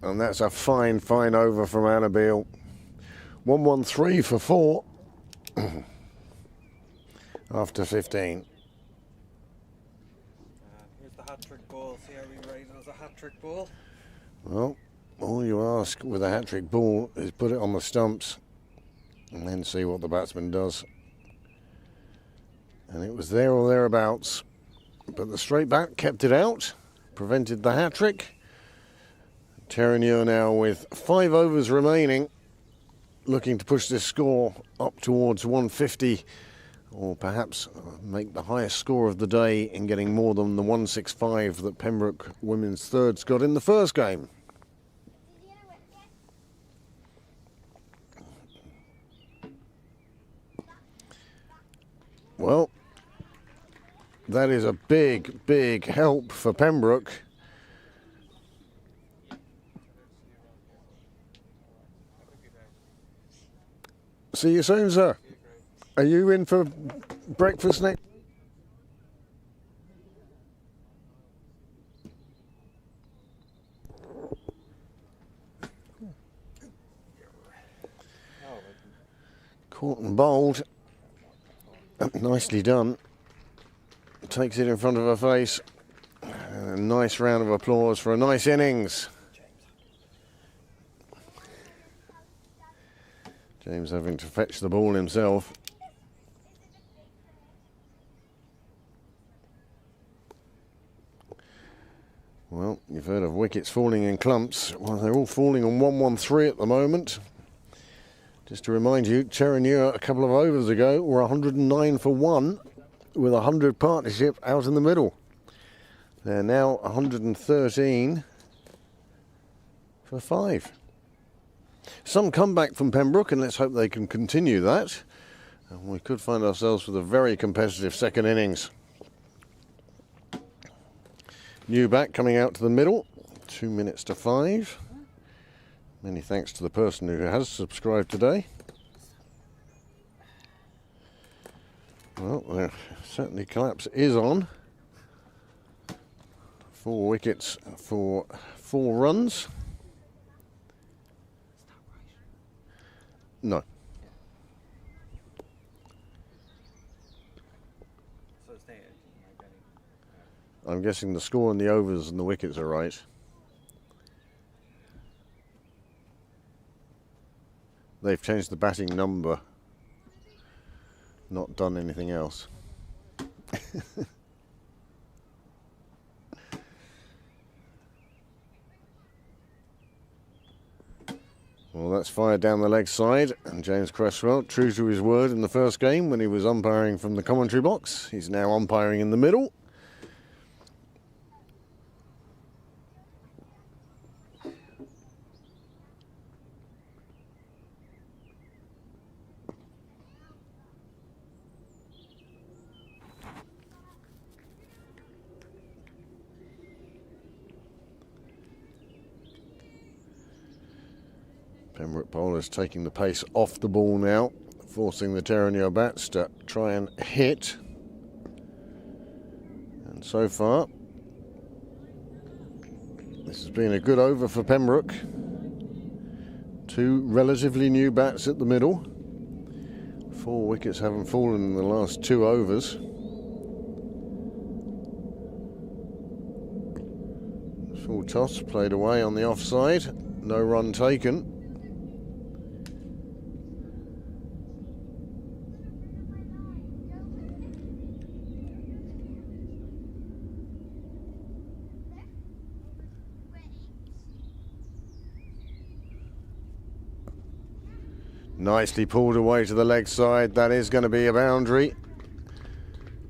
And that's a fine, fine over from Anna Beale. 113 for 4 after 15. Here's the hat-trick ball. See how we rate it as a hat-trick ball? Well, all you ask with a hat-trick ball is put it on the stumps and then see what the batsman does. And it was there or thereabouts. But the straight bat kept it out, prevented the hat-trick. Terenure now with 5 overs remaining, looking to push this score up towards 150, or perhaps make the highest score of the day in getting more than the 165 that Pembroke women's thirds got in the first game. Well, that is a big, big help for Pembroke. See you soon, sir. Are you in for breakfast next? Caught and bowled. Nicely done. Takes it in front of her face. A nice round of applause for a nice innings. James having to fetch the ball himself. Well, you've heard of wickets falling in clumps. Well, they're all falling on 1-1-3 at the moment. Just to remind you, Terenure a couple of overs ago were 109 for 1 with a 100 partnership out in the middle. They're now 113 for 5. Some comeback from Pembroke, and let's hope they can continue that. And we could find ourselves with a very competitive second innings. New back coming out to the middle, 2 minutes to 5. Many thanks to the person who has subscribed today. Well, certainly collapse is on. 4 wickets for 4 runs. No. So it's there. I'm guessing the score and the overs and the wickets are right. They've changed the batting number, not done anything else. Well, that's fired down the leg side, and James Cresswell, true to his word in the first game when he was umpiring from the commentary box, he's now umpiring in the middle. Pembroke bowlers taking the pace off the ball now, forcing the Terenure bats to try and hit. And so far, this has been a good over for Pembroke. 2 relatively new bats at the middle. 4 wickets haven't fallen in the last 2 overs. Full toss played away on the offside, no run taken. Nicely pulled away to the leg side. That is going to be a boundary.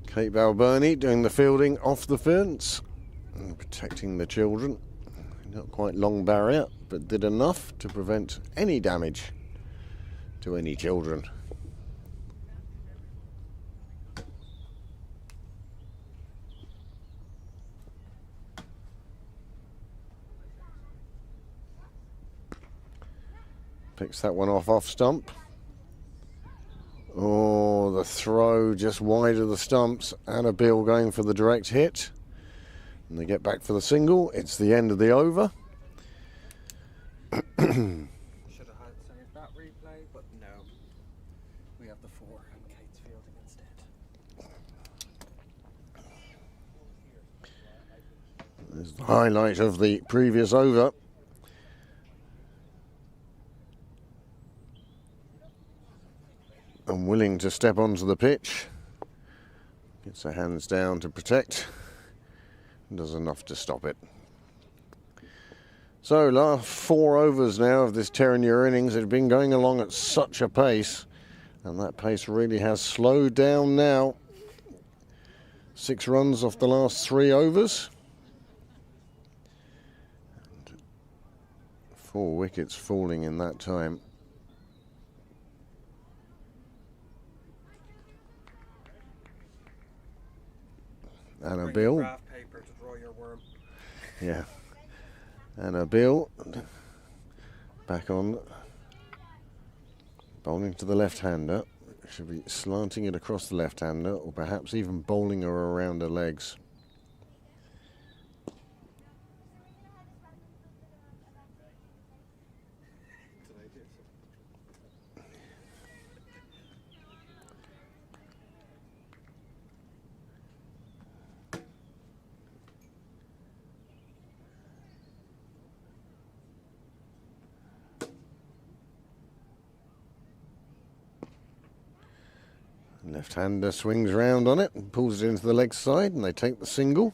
Kate Balbirnie doing the fielding off the fence and protecting the children. Not quite long barrier, but did enough to prevent any damage to any children. Picks that one off stump. Oh, the throw just wide of the stumps, and a Bill going for the direct hit. And they get back for the single. It's the end of the over. Should have had saved that replay, but no. We have the 4 and Kate's fielding instead. There's the highlight of the previous over. Unwilling to step onto the pitch. Gets her hands down to protect. Does enough to stop it. So, last 4 overs now of this Terenure innings. It's been going along at such a pace, and that pace really has slowed down now. 6 runs off the last 3 overs. And 4 wickets falling in that time. And a Bill. Graph paper to draw your worm. Yeah. And a Bill back on, bowling to the left-hander. Should be slanting it across the left-hander, or perhaps even bowling her around her legs. Left-hander swings round on it and pulls it into the leg side, and they take the single.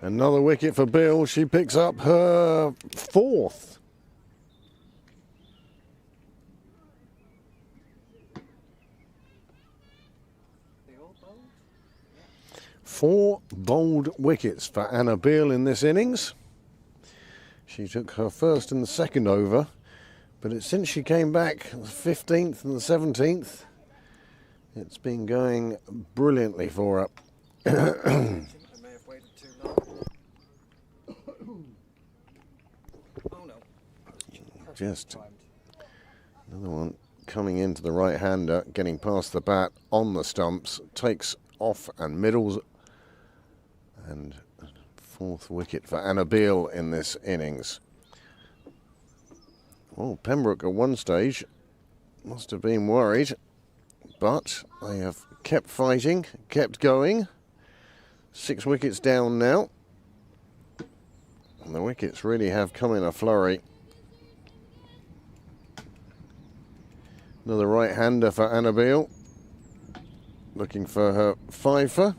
Another wicket for Bill. She picks up her 4th. They all bowled? 4 bowled wickets for Anna Beale in this innings. She took her first and the second over, but since she came back the 15th and the 17th, it's been going brilliantly for her. I think they may have waited too long. Oh no. Just another one coming into the right-hander, getting past the bat on the stumps, takes off and middles, and 4th wicket for Anna Beale in this innings. Well, Pembroke at one stage must have been worried, but they have kept fighting, kept going. 6 wickets down now, and the wickets really have come in a flurry. Another right-hander for Anna Beale, looking for her fifer.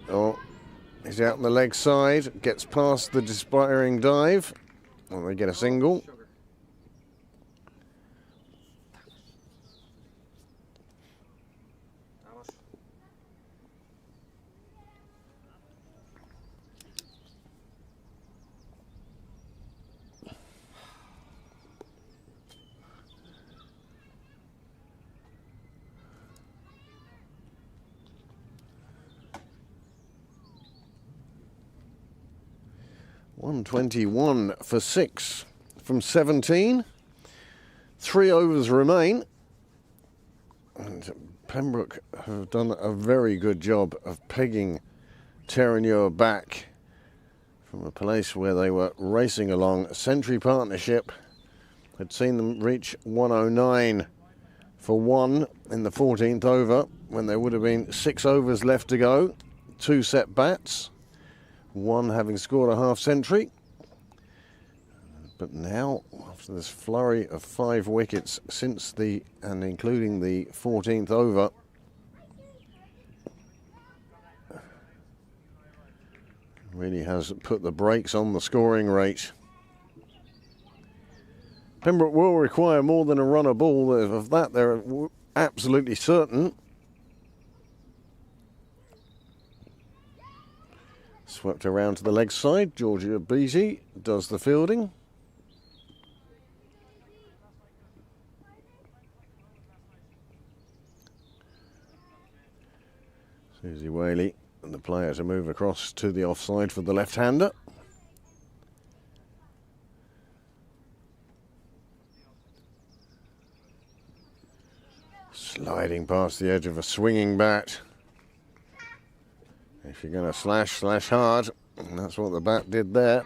Oh, he's out on the leg side, gets past the despairing dive, and they get a single. Sugar. Damn it. $121 for 6 from 17. 3 overs remain. And Pembroke have done a very good job of pegging Terenure back from a place where they were racing along. A century partnership had seen them reach 109 for 1 in the 14th over when there would have been 6 overs left to go. 2 set bats. 1 having scored a half century. But now, after this flurry of 5 wickets since and including the 14th over, really has put the brakes on the scoring rate. Pembroke will require more than a run a ball. Of that, they're absolutely certain. Swept around to the leg side. Georgia Beattie does the fielding. Susie Whaley and the player to move across to the offside for the left-hander. Sliding past the edge of a swinging bat. If you're going to slash, slash hard. And that's what the bat did there.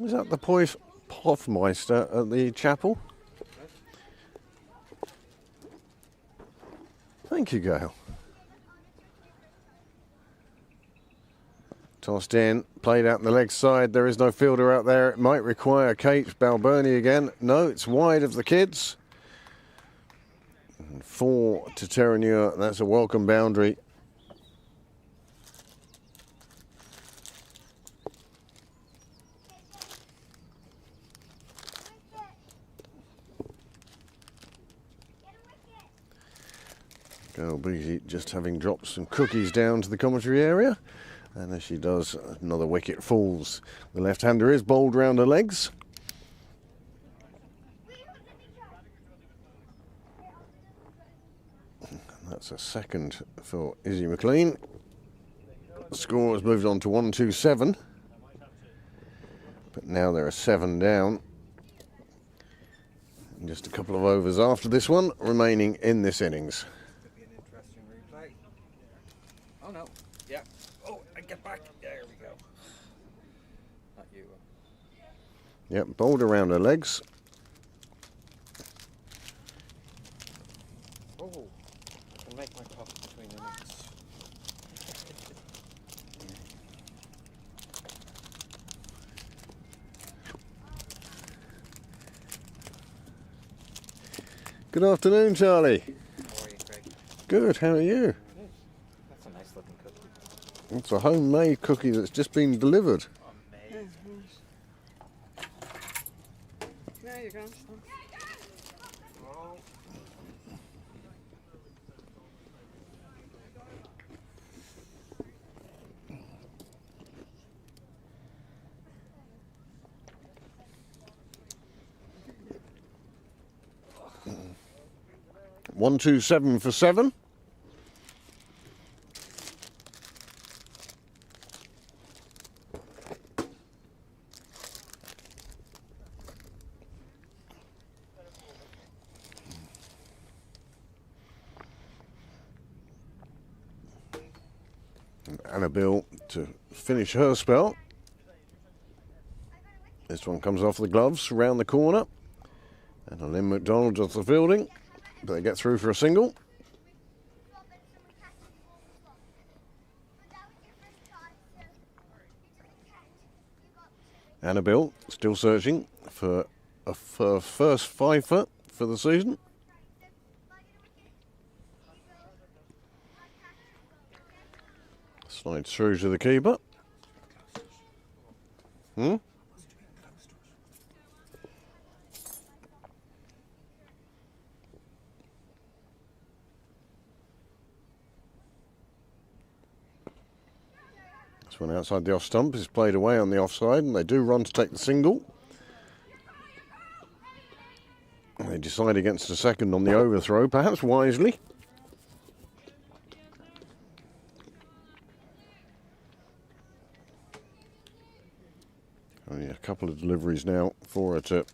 Is that the Hofmeister at the chapel? Thank you, Gail. Tossed in, played out in the leg side. There is no fielder out there. It might require Kate Balbirnie again. No, it's wide of the kids. And 4 to Terenure. That's a welcome boundary. Girl Beattie just having dropped some cookies down to the commentary area. And as she does, another wicket falls. The left-hander is bowled round her legs. And that's a second for Izzy McLean. The score has moved on to 1-2-7. But now there are 7 down. And just a couple of overs after this one remaining in this innings. Could be an interesting replay. Oh no. Yeah. Oh, I get back. There we go. Not you. Yep, bowled around her legs. Oh, I can make my toss between the innings. Good afternoon, Charlie. How are you, Craig? Good, how are you? That's a nice looking cookie. It's a homemade cookie that's just been delivered. Amazing. No, you're going. Oh. One, 2, 7 for 7. And Annabelle to finish her spell. This one comes off the gloves, round the corner. And Lynn McDonald does the fielding. But they get through for a single. Annabelle still searching for a first fifer for the season. Slides through to the keeper. This one outside the off stump is played away on the offside, and they do run to take the single. They decide against a second on the overthrow, perhaps wisely. Only a couple of deliveries now for her to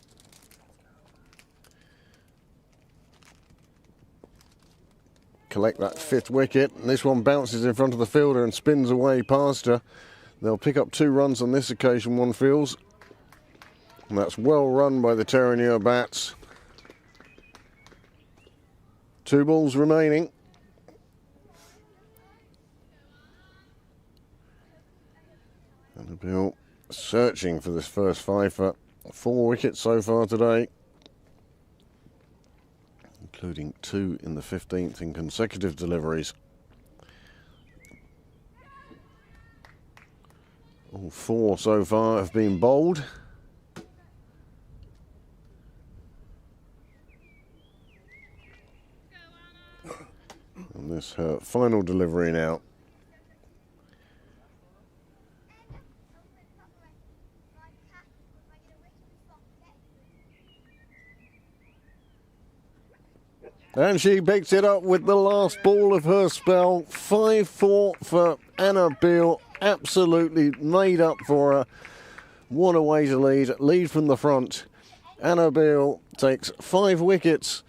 collect that 5th wicket. And this one bounces in front of the fielder and spins away past her. They'll pick up 2 runs on this occasion, one feels. And that's well run by the Terenure bats. 2 balls remaining. Annabelle searching for this first fifer. 4 wickets so far today, including 2 in the 15th in consecutive deliveries. All 4 so far have been bowled. And this her final delivery now. And she picks it up with the last ball of her spell. 5-4 for Annabelle. Absolutely made up for her. What a way to lead. Lead from the front. Annabelle takes 5 wickets.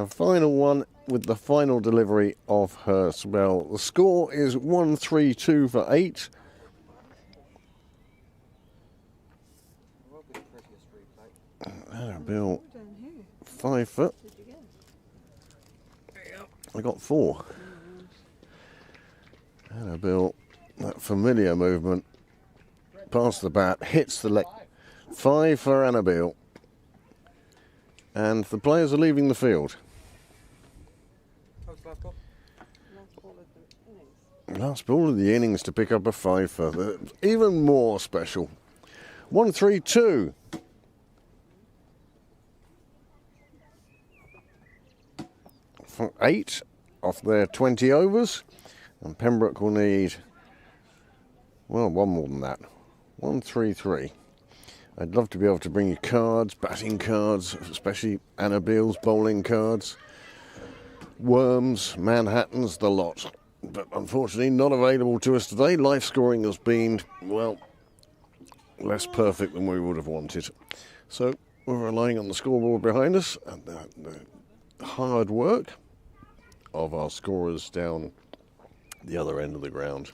Final one with the final delivery of her spell. The score is 1-3-2 for 8. What will be the prettiest replay? Annabelle, 5 foot. I got 4. Annabelle, that familiar movement past the bat, hits the leg. 5 for Annabelle. And the players are leaving the field. How's last ball? Last ball of the innings to pick up a 5 for. Even more special. 1-3-2. For 8 off their 20 overs. And Pembroke will need, well, 1 more than that. 1-3-3. I'd love to be able to bring you cards, batting cards, especially Annabelle's bowling cards. Worms, Manhattans, the lot. but unfortunately not available to us today. Life scoring has been, well, less perfect than we would have wanted. So we're relying on the scoreboard behind us and the hard work of our scorers down the other end of the ground.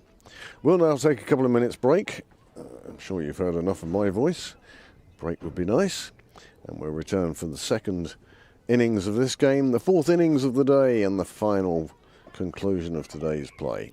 We'll now take a couple of minutes break. I'm sure you've heard enough of my voice. Break would be nice. And we'll return for the second innings of this game, the fourth innings of the day, and the final conclusion of today's play.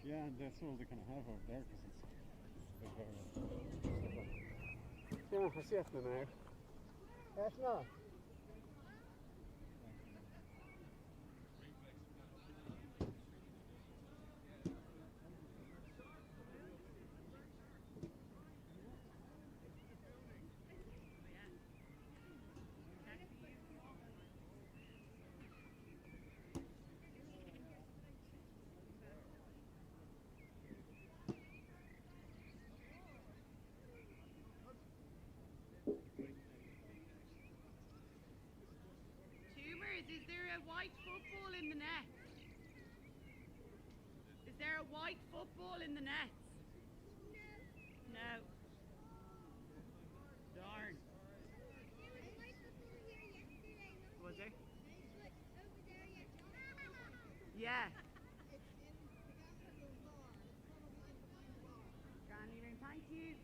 Yeah, and that's all they can have over there because it's yeah, I see it now. That's not. Is there a white football in the net? Is there a white football in the net? No. Darn. Was there? Yeah. Thank you.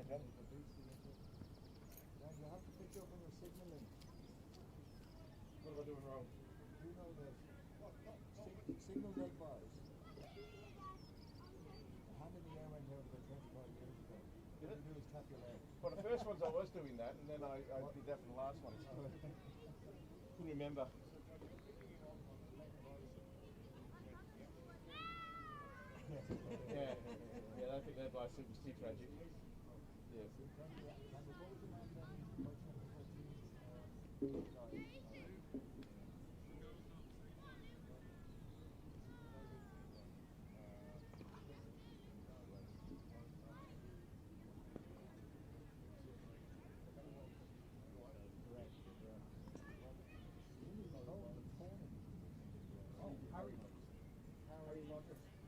You have to pick up on your signalling. What am I doing wrong? You know this. Signal red bars. The hand in the air went out about 25 years ago. All you do is tap your leg. Well, the first ones I was doing that, and then I did that for the last ones. Couldn't remember. Yeah, I don't think that advice was too tragic. Yeah.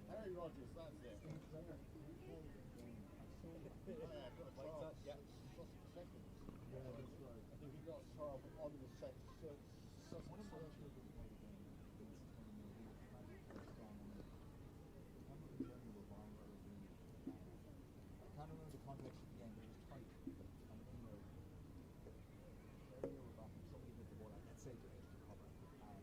Harry Rogers, that's it. Seconds. Yeah, that's right. I think he got sort of on the set. One of my children played a game against Terenure. He was trying to play strong on it. Remember the journey were buying where it was. I can't remember the context of the game, but it was tight. And Terenure were back and somebody hit the ball out, let's say to extra cover. And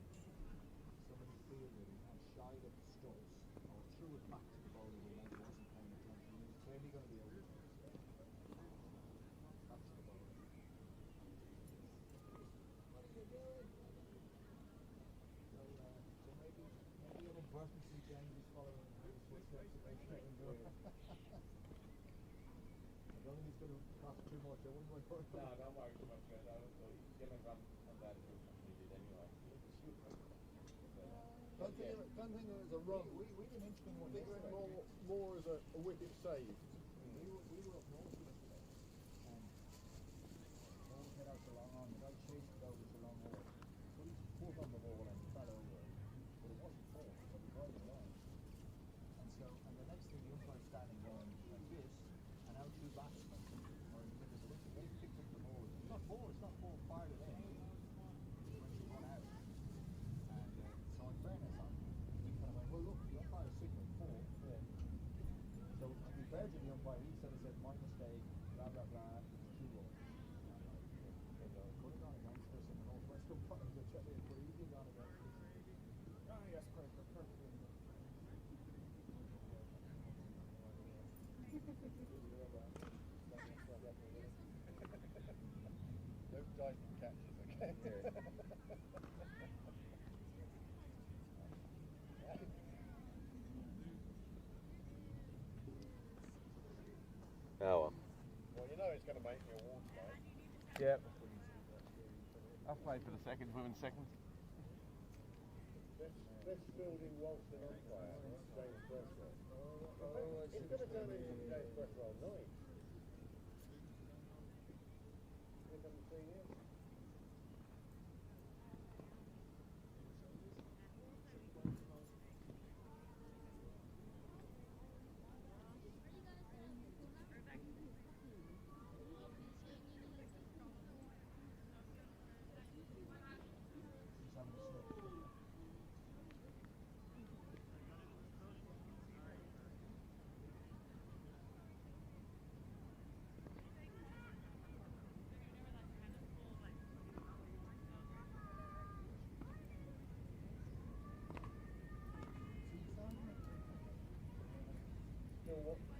somebody fielded it and shied at the stumps or threw it back to the bowler who maybe wasn't paying attention. He was clearly going to be over. That's the bowler. What are you doing? So maybe inadvertently James is following his footsteps and making it enjoy it. I don't think he's going to cost too much. I wouldn't worry about it. No, don't worry too much about that. He's going to run on that as he did anyway. Don't think it was a run. We didn't interesting one. Think of it more as a wicket save. We were up north yesterday, and ball hit out the long on. The guy chased it over to long ball. So he's foot on the ball and he fell over it, but it wasn't four, so he got it wrong. And the next thing the umpire's standing going like this, and out two batsmen are in the middle of the wicket. They picked up the ball. It's not four, fired it in. When she won out. And so in fairness, he kind of went, well look, the umpire signalled four. Yeah. So to be fair to the umpire, he said my mistake, blah blah blah, it's 2 rolls. Could have gone against us in the Northwest umpires, I tell you, it could have easily gone against us. Ah yes, perfectly. No diving catches, okay? Well, You know it's going to make me a warm tonight. yeah. I'll play for the second, women's second. Best fielding whilst an umpire, James Bresswell. It's going to turn into James Bresswell night. You haven't seen him? He's having a sniff.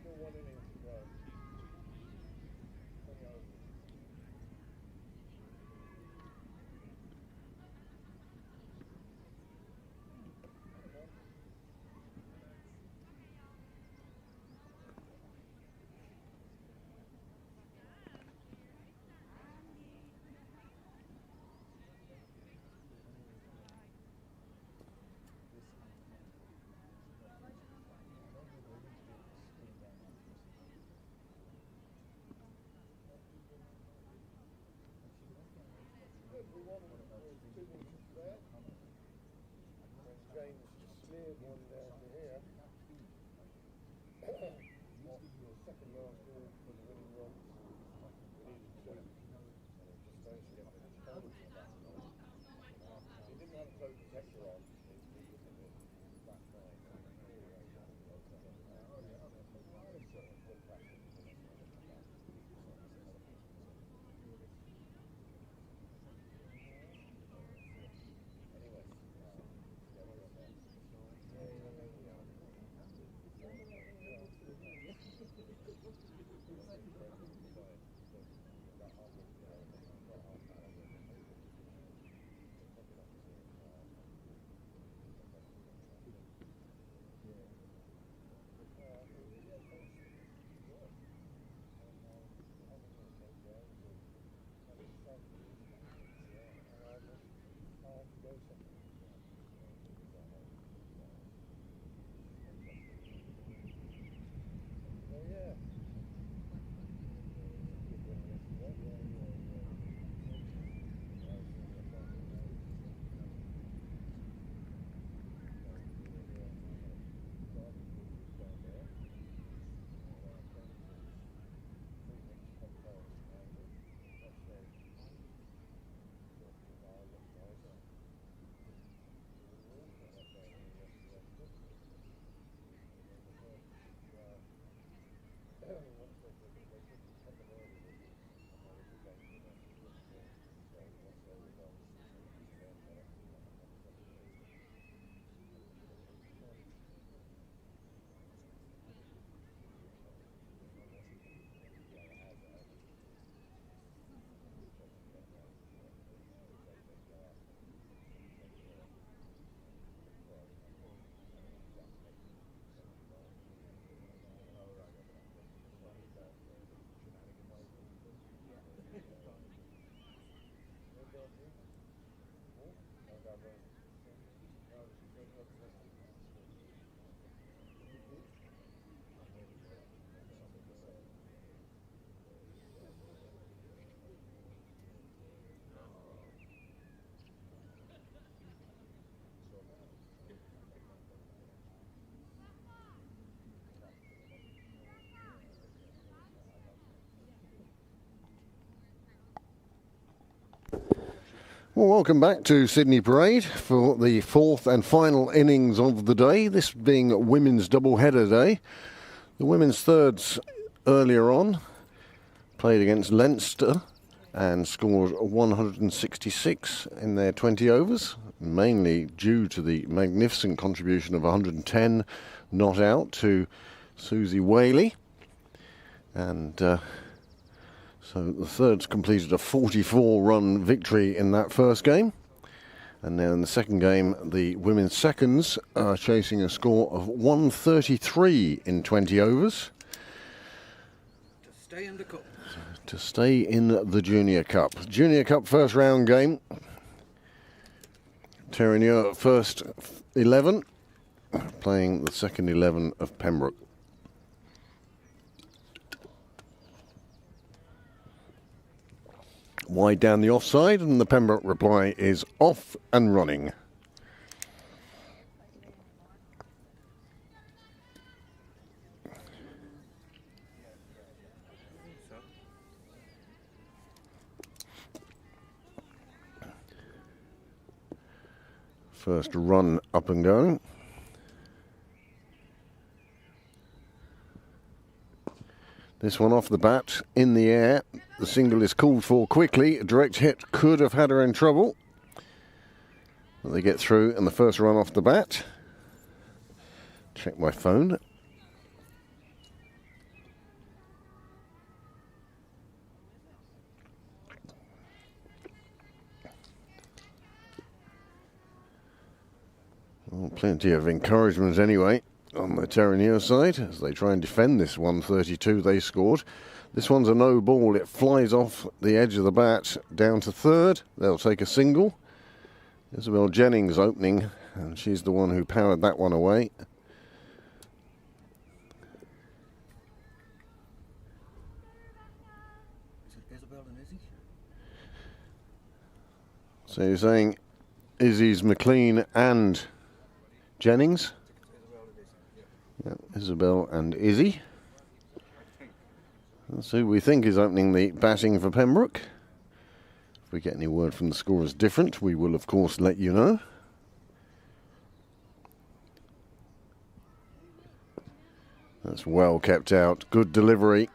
Still one innings to go. 20 overs. We won 2 innings there. James smeared one down to here. Second last ball for the winning run. We needed 2. Just managed to get him in his shoulders. He didn't have a toe protector on. He was in the back line. Well, welcome back to Sydney Parade for the fourth and final innings of the day, this being women's double-header day. The women's thirds earlier on played against Leinster and scored 166 in their 20 overs, mainly due to the magnificent contribution of 110 not out to Susie Whaley. And so the thirds completed a 44-run victory in that first game. And now in the second game, the women's seconds are chasing a score of 133 in 20 overs. To stay in the cup. To stay in the Junior Cup. Junior Cup first round game. Terenure first 11, playing the second 11 of Pembroke. Wide down the offside, and the Pembroke reply is off and running. First run up and going. This one off the bat, in the air. The single is called for quickly. A direct hit could have had her in trouble. But they get through, and the first run off the bat. Check my phone. Well, plenty of encouragement anyway on the Terenure side as they try and defend this 132 they scored. This one's a no ball. It flies off the edge of the bat down to third. They'll take a single. Isabel Jennings opening, and she's the one who powered that one away. Is it Isabel and Izzy? So you're saying Izzy's McLean and Jennings? Yeah, Isabel and Izzy. That's who we think is opening the batting for Pembroke. If we get any word from the scorers different, we will of course let you know. That's well kept out. Good delivery.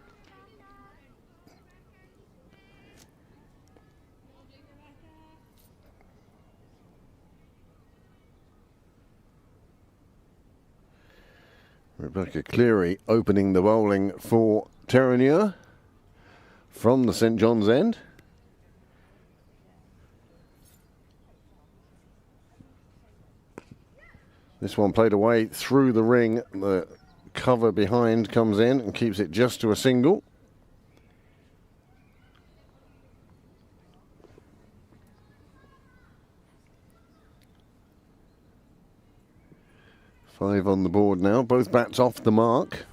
Rebecca Cleary opening the bowling for Terenure from the St John's end. This one played away through the ring. The cover behind comes in and keeps it just to a single. Five on the board now, both bats off the mark.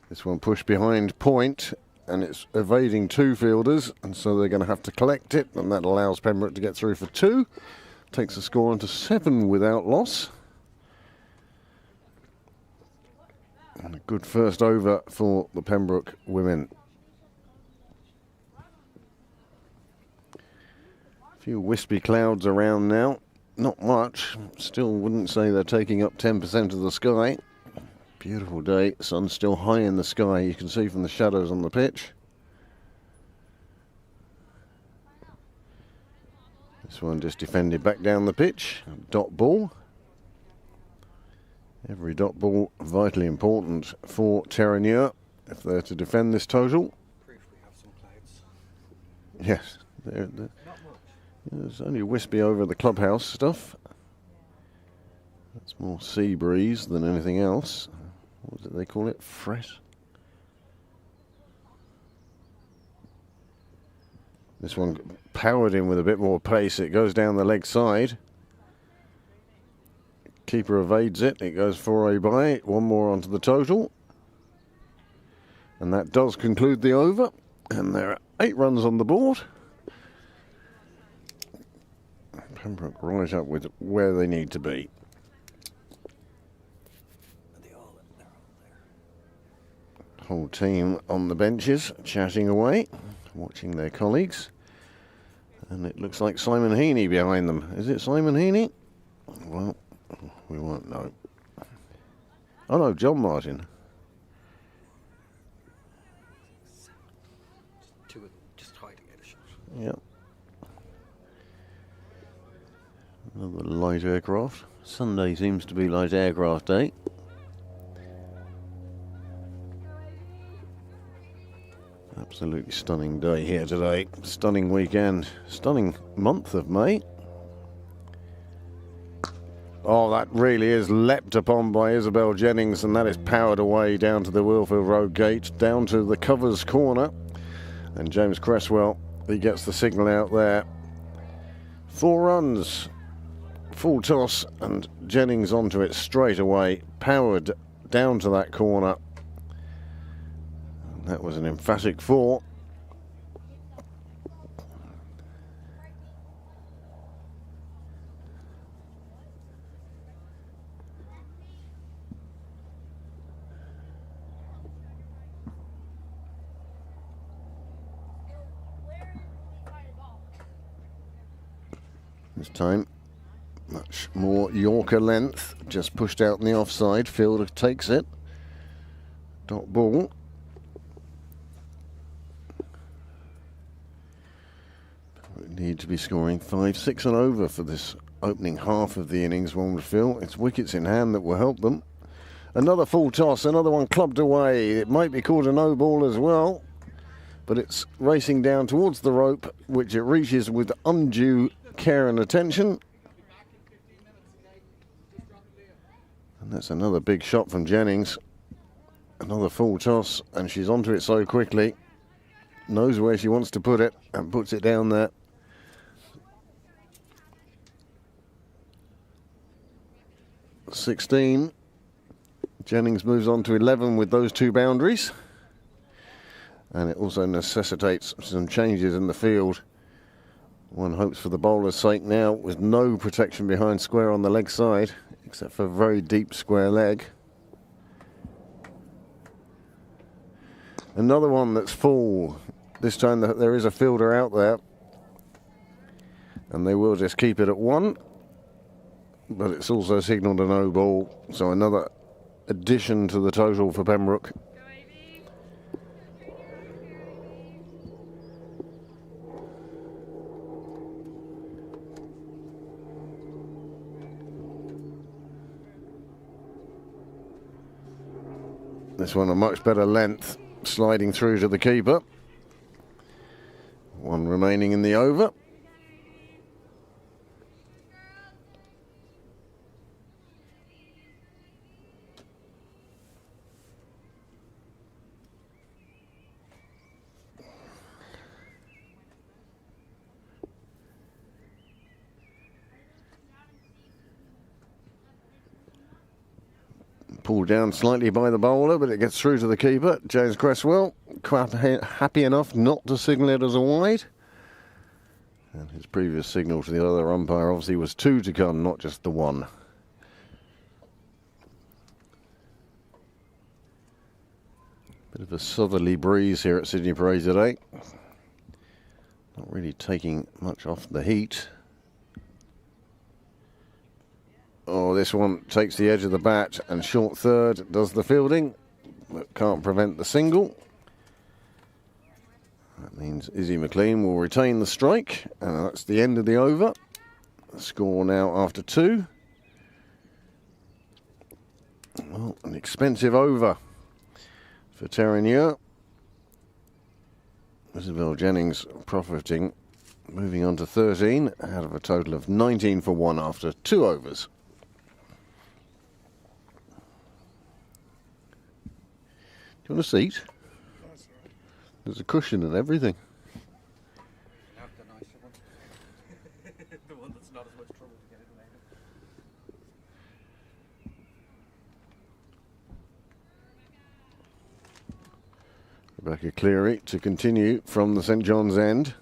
This one pushed behind point, and it's evading two fielders, and so they're going to have to collect it, and that allows Pembroke to get through for two. Takes the score onto 7 without loss. And a good first over for the Pembroke women. A few wispy clouds around now. Not much. Still wouldn't say they're taking up 10% of the sky. Beautiful day. Sun's still high in the sky. You can see from the shadows on the pitch. This one just defended back down the pitch. Dot ball. Every dot ball vitally important for Terenure if they're to defend this total. Proof we have some clouds. Yes, Not much. there's only wispy over the clubhouse stuff. That's more sea breeze than anything else. What did they call it? Fret? This one powered in with a bit more pace. It goes down the leg side. Keeper evades it. It goes for a bye. One more onto the total. And that does conclude the over. And there are 8 runs on the board. Pembroke right up with where they need to be. Whole team on the benches chatting away, watching their colleagues. And it looks like Simon Heaney behind them. Is it Simon Heaney? Well, we won't know. Oh no, John Martin. Just try to get a shot. Yep. Another light aircraft. Sunday seems to be light aircraft day. Absolutely stunning day here today. Stunning weekend. Stunning month of May. Oh, that really is leapt upon by Isabel Jennings, and that is powered away down to the Wheelfield Road gate, down to the covers corner. And James Cresswell, he gets the signal out there. 4 runs, full toss, and Jennings onto it straight away, powered down to that corner. And that was an emphatic 4. This time, much more Yorker length, just pushed out in the offside. Fielder takes it. Dot ball. We need to be scoring 5, 6 and over for this opening half of the innings, one would feel. It's wickets in hand that will help them. Another full toss, another one clubbed away. It might be called a no ball as well, but it's racing down towards the rope, which it reaches with undue care and attention. And that's another big shot from Jennings. Another full toss, and she's onto it so quickly. Knows where she wants to put it and puts it down there. .16. Jennings moves on to 11 with those 2 boundaries. And it also necessitates some changes in the field. One hopes for the bowler's sake now, with no protection behind square on the leg side, except for a very deep square leg. Another one that's full. This time there is a fielder out there. And they will just keep it at 1. But it's also signalled a no ball. So another addition to the total for Pembroke. This one a much better length, sliding through to the keeper. 1 remaining in the over. Pulled down slightly by the bowler, but it gets through to the keeper, James Cresswell. Quite happy enough not to signal it as a wide. And his previous signal to the other umpire obviously was 2 to come, not just the 1. Bit of a southerly breeze here at Sydney Parade today. Not really taking much off the heat. Oh, this one takes the edge of the bat, and short third does the fielding, but can't prevent the single. That means Izzy McLean will retain the strike, and that's the end of the over. The score now after 2. Well, an expensive over for Terenure. Isabel Jennings profiting, moving on to 13 out of a total of 19 for 1 after 2 overs. you want a seat? That's all right. There's a cushion and everything. Have the nicer one. The one that's not as much trouble to get in later. Rebecca Cleary to continue from the St John's end.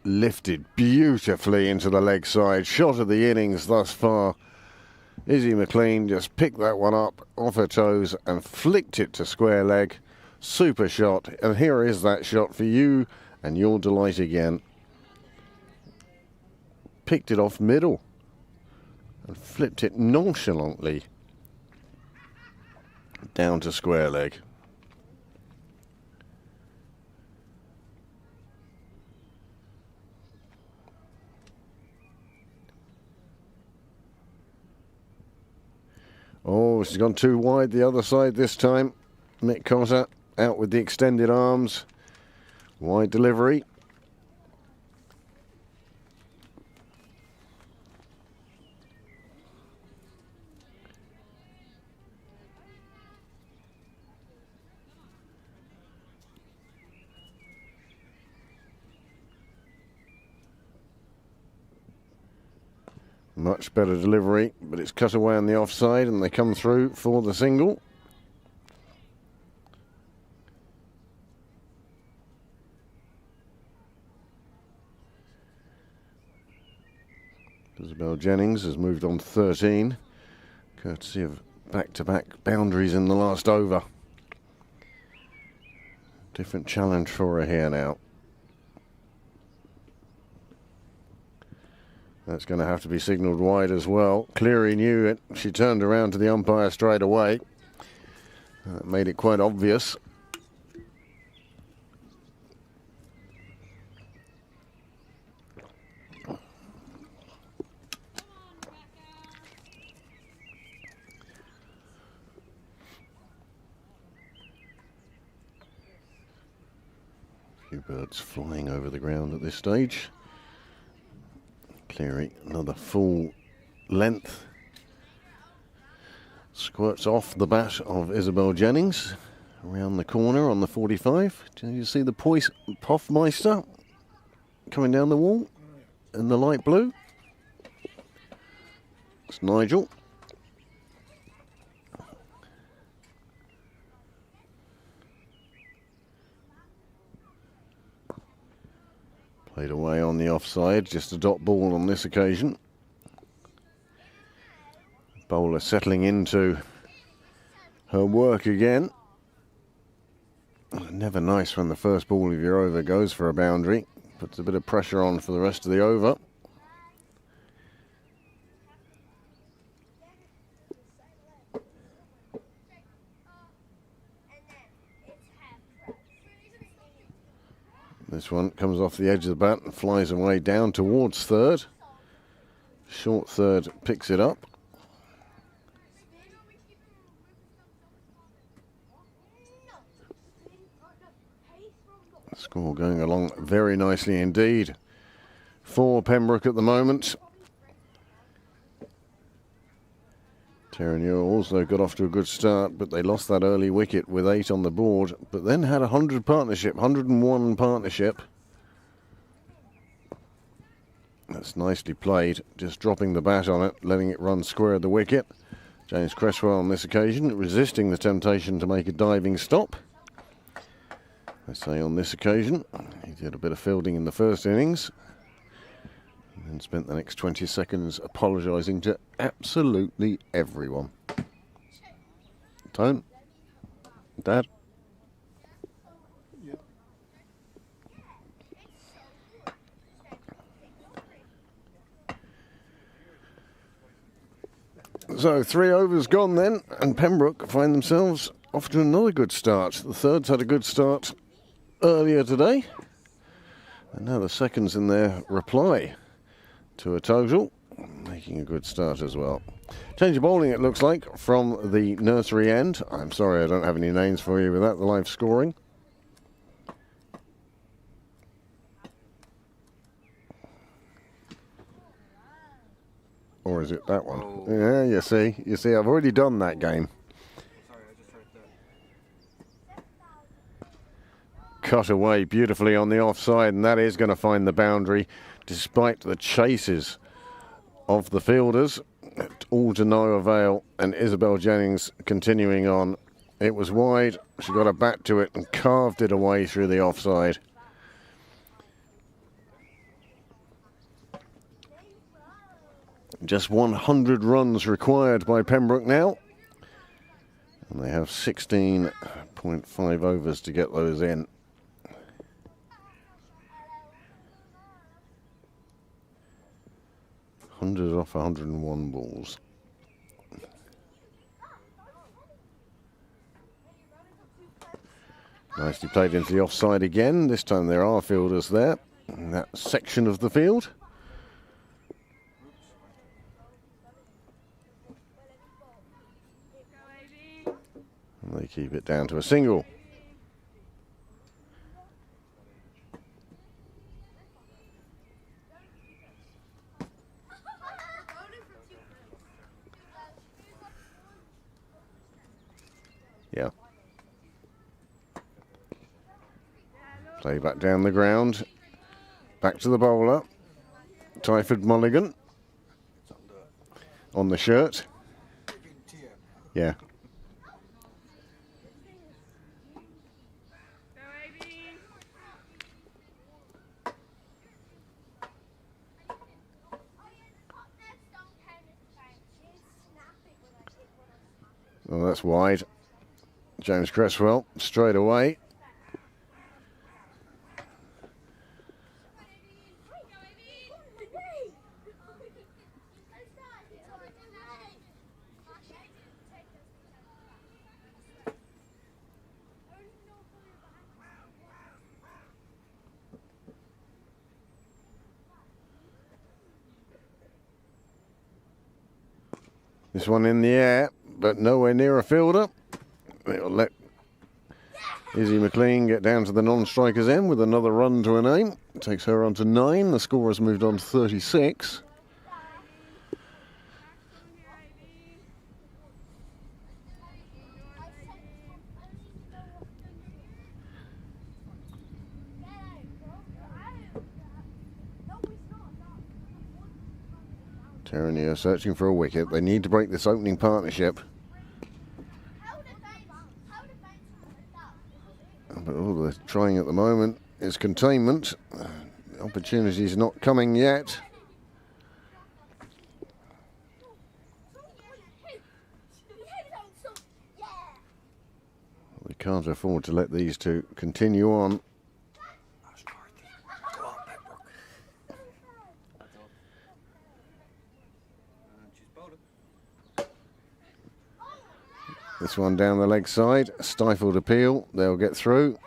Lifted beautifully into the leg side. Shot of the innings thus far. Izzy McLean just picked that one up off her toes and flicked it to square leg. Super shot. And here is that shot for you and your delight again. Picked it off middle and flipped it nonchalantly down to square leg. Oh, she's gone too wide the other side this time. Mick Cotter out with the extended arms. Wide delivery. Much better delivery, but it's cut away on the offside and they come through for the single. Isabel Jennings has moved on 13, courtesy of back-to-back boundaries in the last over. Different challenge for her here now. That's going to have to be signalled wide as well. Cleary knew it. She turned around to the umpire straight away. That made it quite obvious. A few birds flying over the ground at this stage. Cleary, another full length. Squirts off the bat of Isabel Jennings. Around the corner on the 45. Do you see the Poffmeister coming down the wall in the light blue? It's Nigel. Played away on the offside, just a dot ball on this occasion. Bowler settling into her work again. Never nice when the first ball of your over goes for a boundary. Puts a bit of pressure on for the rest of the over. This one comes off the edge of the bat and flies away down towards third. Short third picks it up. Score going along very nicely indeed for Pembroke at the moment. Terenure also got off to a good start, but they lost that early wicket with 8 on the board, but then had a 101 partnership. That's nicely played, just dropping the bat on it, letting it run square of the wicket. James Cresswell on this occasion, resisting the temptation to make a diving stop. I say on this occasion, he did a bit of fielding in the first innings, and then spent the next 20 seconds apologising to absolutely everyone. Tone? Dad? Yep. So 3 overs gone then, and Pembroke find themselves off to another good start. The thirds had a good start earlier today, and now the seconds in their reply to a total, making a good start as well. Change of bowling, it looks like, from the nursery end. I'm sorry I don't have any names for you without the live scoring. Or is it that one? Oh. Yeah, you see, I've already done that game. Sorry, I just heard that. Cut away beautifully on the offside, and that is going to find the boundary, despite the chases of the fielders. All to no avail, and Isabel Jennings continuing on. It was wide, she got a bat to it and carved it away through the offside. Just 100 runs required by Pembroke now. And they have 16.5 overs to get those in. Hundred off 101 balls. Nicely played into the offside again. This time there are fielders there in that section of the field. And they keep it down to a single. Yeah. Play back down the ground. Back to the bowler. Tyford Mulligan. On the shirt. Yeah. Well, that's wide. James Cresswell straight away. This one in the air, but nowhere near a fielder. It'll let Izzy McLean get down to the non-striker's end with another run to a name. Takes her on to 9. The score has moved on to 36. Terenure searching for a wicket. They need to break this opening partnership. But all they're trying at the moment is containment. Opportunity's not coming yet. We can't afford to let these two continue on. This one down the leg side, stifled appeal, they'll get through.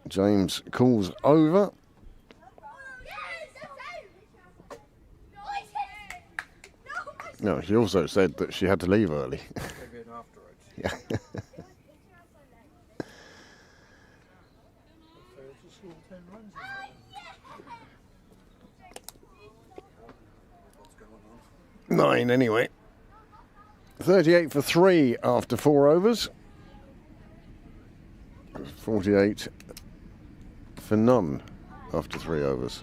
James calls over. No, she also said that she had to leave early. Yeah. Nine anyway. 38 for 3 after 4 overs. 48 for none after 3 overs.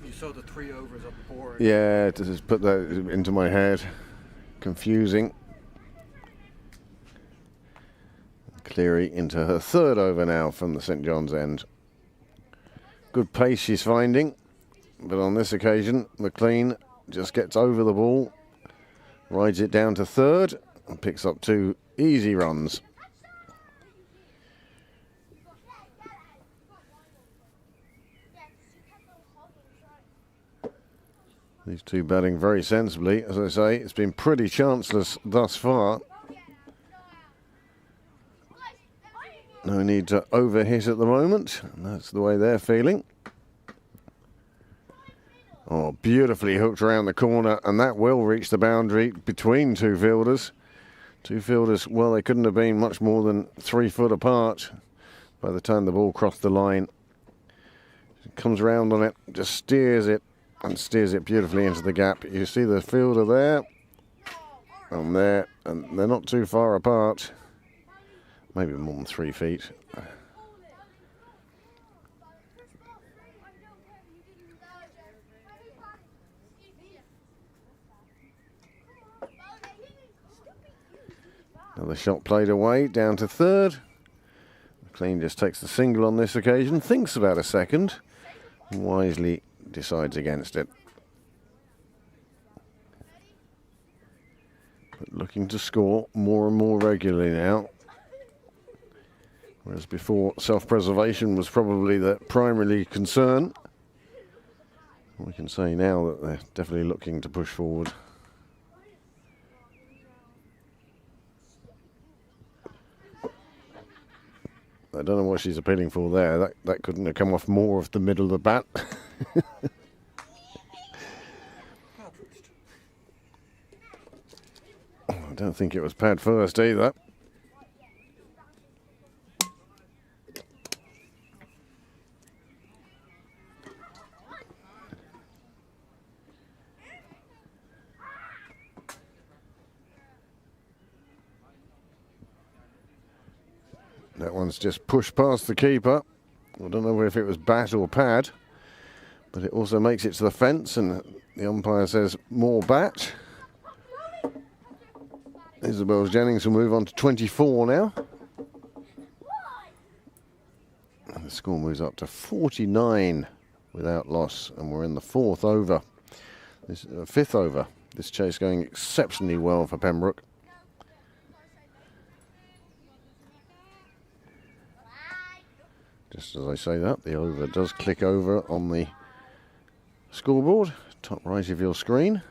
You saw the 3 overs on the board. Yeah, to just put that into my head. Confusing. Cleary into her 3rd over now from the St John's end. Good pace she's finding, but on this occasion, McLean just gets over the ball, rides it down to 3rd, and picks up 2 easy runs. These two batting very sensibly, as I say. It's been pretty chanceless thus far. No need to overhit at the moment. That's the way they're feeling. Oh, beautifully hooked around the corner, and that will reach the boundary between 2 fielders. 2 fielders, well, they couldn't have been much more than 3 foot apart by the time the ball crossed the line. Comes round on it, just steers it and steers it beautifully into the gap. You see the fielder there and there, and they're not too far apart, maybe more than 3 feet. Another shot played away, down to third. McLean just takes the single on this occasion, thinks about a second, and wisely decides against it. But looking to score more and more regularly now. Whereas before, self-preservation was probably the primary concern. We can say now that they're definitely looking to push forward. I don't know what she's appealing for there. That couldn't have come off more of the middle of the bat. I don't think it was pad first either. That one's just pushed past the keeper. I don't know if it was bat or pad, but it also makes it to the fence, and the umpire says more bat. Isabel Jennings will move on to 24 now. And the score moves up to 49 without loss, and we're in the fourth over. This fifth over. This chase going exceptionally well for Pembroke. Just as I say that, the over does click over on the scoreboard, top right of your screen.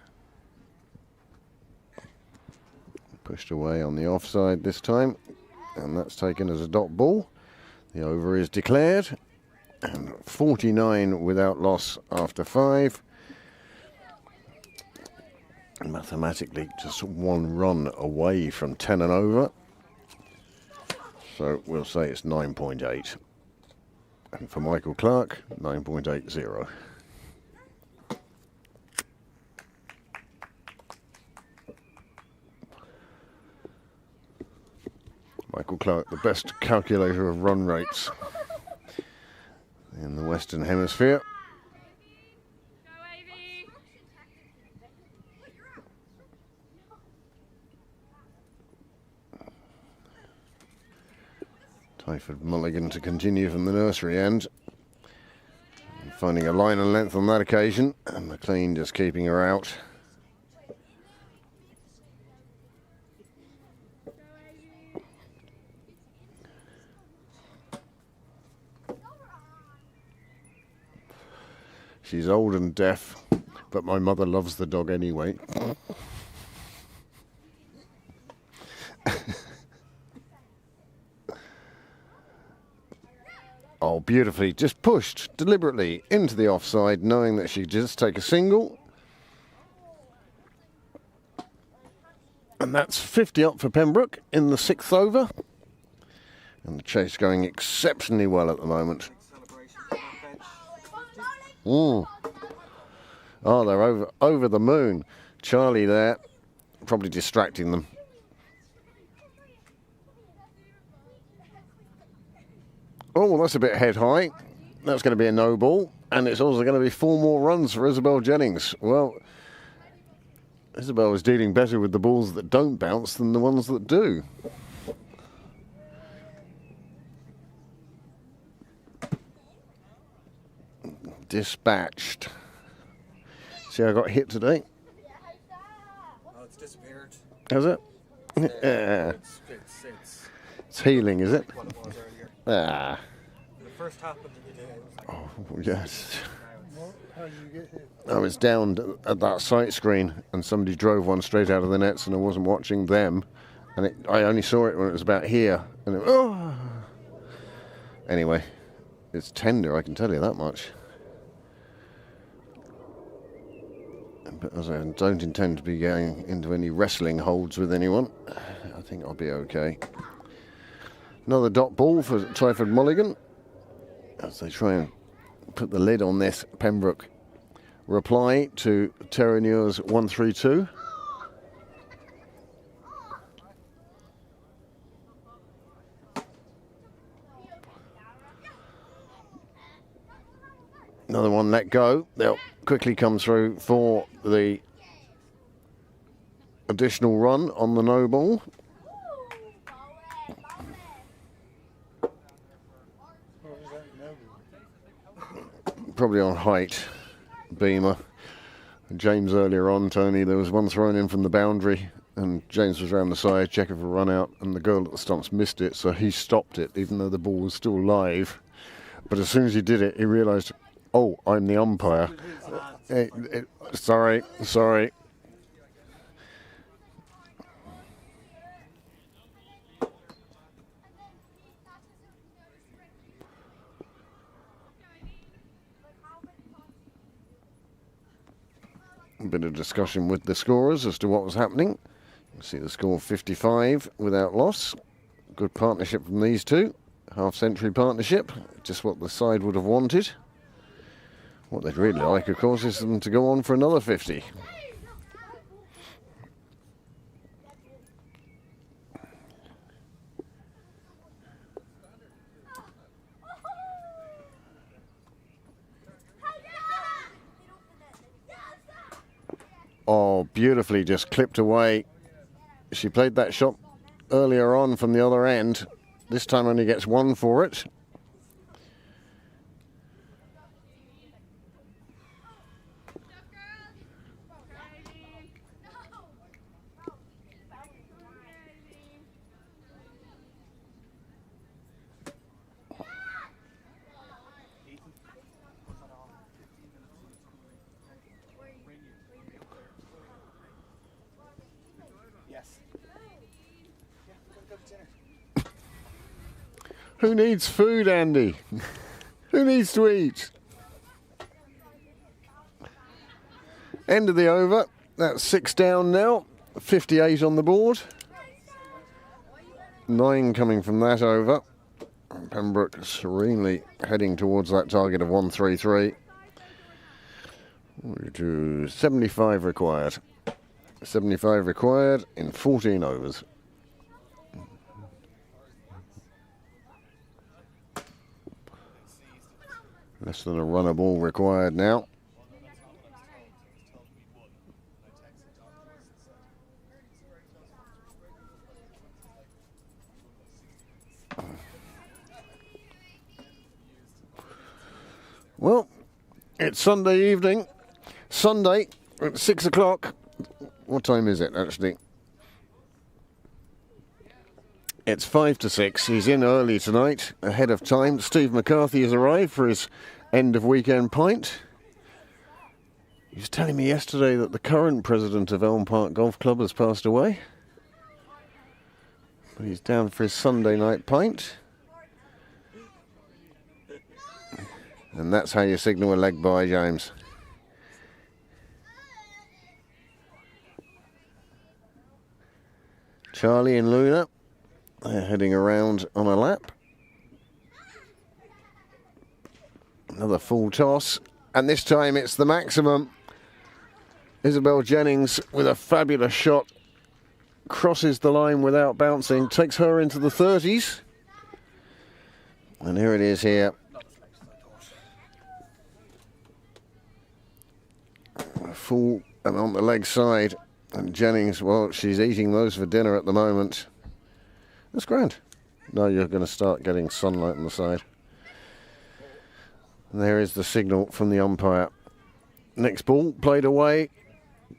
Pushed away on the offside this time, and that's taken as a dot ball. The over is declared, and 49 without loss after 5. And mathematically, just 1 run away from 10 and over. So we'll say it's 9.8. And for Michael Clark, 9.80. Michael Clark, the best calculator of run rates in the Western Hemisphere. Tyford Mulligan to continue from the nursery end. And finding a line and length on that occasion, and McLean just keeping her out. She's old and deaf, but my mother loves the dog anyway. Oh, beautifully, just pushed deliberately into the offside, knowing that she could just take a single. And that's 50 up for Pembroke in the 6th over. And the chase going exceptionally well at the moment. Oh, they're over the moon. Charlie there, probably distracting them. Oh, well, that's a bit head high. That's going to be a no ball. And it's also going to be 4 more runs for Isabel Jennings. Well, Isabel is dealing better with the balls that don't bounce than the ones that do. Dispatched. See, I got hit today. Oh, it's disappeared. Has it? Yeah. It's healing, is it? What it was earlier. Ah. When it first happened in the day, it was like, Oh, yes. How did you get hit? I was down at that sight screen, and somebody drove one straight out of the nets, and I wasn't watching them, and I only saw it when it was about here, and oh. Anyway, it's tender, I can tell you that much. But as I don't intend to be going into any wrestling holds with anyone, I think I'll be okay. Another dot ball for Tyford Mulligan as they try and put the lid on this Pembroke reply to Terenure's 132. Another one let go. They'll quickly come through for the additional run on the no ball. Probably on height, Beamer. James earlier on, Tony, there was one thrown in from the boundary and James was round the side, checking for a run out, and the girl at the stumps missed it, so he stopped it even though the ball was still live. But as soon as he did it, he realised, oh, I'm the umpire. Sorry. A bit of discussion with the scorers as to what was happening. You can see the score 55 without loss. Good partnership from these two. Half-century partnership, just what the side would have wanted. What they'd really like, of course, is them to go on for another 50. Oh, beautifully just clipped away. She played that shot earlier on from the other end. This time only gets one for it. Who needs food, Andy? Who needs to eat? End of the over. That's 6 down now. 58 on the board. 9 coming from that over. Pembroke serenely heading towards that target of 133. We do 75 required. 75 required in 14 overs. Less than a runner ball required now. Well, it's Sunday evening. Sunday at 6 o'clock. What time is it, actually? It's 5 to 6. He's in early tonight, ahead of time. Steve McCarthy has arrived for his end of weekend pint. He was telling me yesterday that the current president of Elm Park Golf Club has passed away. But he's down for his Sunday night pint. And that's how you signal a leg by, James. Charlie and Luna. They're heading around on a lap. Another full toss. And this time it's the maximum. Isabel Jennings with a fabulous shot. Crosses the line without bouncing. Takes her into the 30s. And here it is here. Full and on the leg side. And Jennings, well, she's eating those for dinner at the moment. That's grand. Now you're going to start getting sunlight on the side. And there is the signal from the umpire. Next ball played away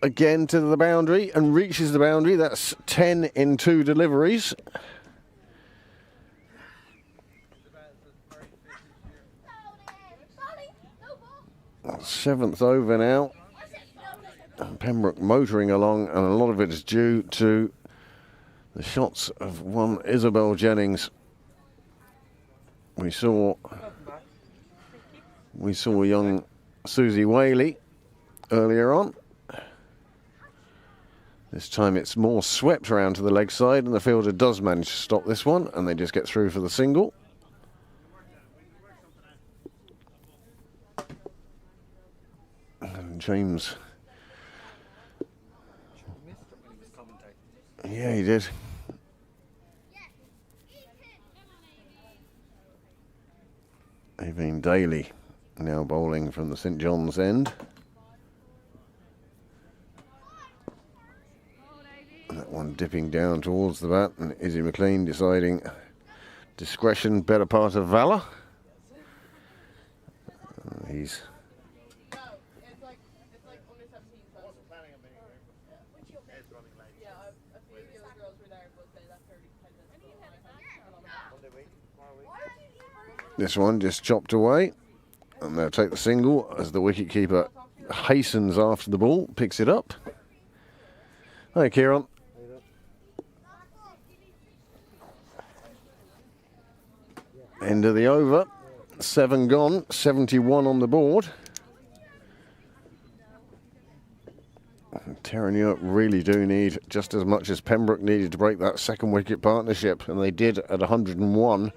again to the boundary and reaches the boundary. That's 10 in 2 deliveries. Seventh over now. And Pembroke motoring along, and a lot of it is due to the shots of one Isabel Jennings. We saw young Susie Whaley earlier on. This time it's more swept around to the leg side, and the fielder does manage to stop this one, and they just get through for the single. And James. Missed it when he was commentating. Yeah, he did. Aveen Daly now bowling from the St John's end. That one dipping down towards the bat, and Izzy McLean deciding discretion, better part of valour. He's this one just chopped away, and they'll take the single as the wicketkeeper hastens after the ball, picks it up. Hi, Kieran. End of the over, 7 gone, 71 on the board. Terenure really do need just as much as Pembroke needed to break that second wicket partnership, and they did at 101,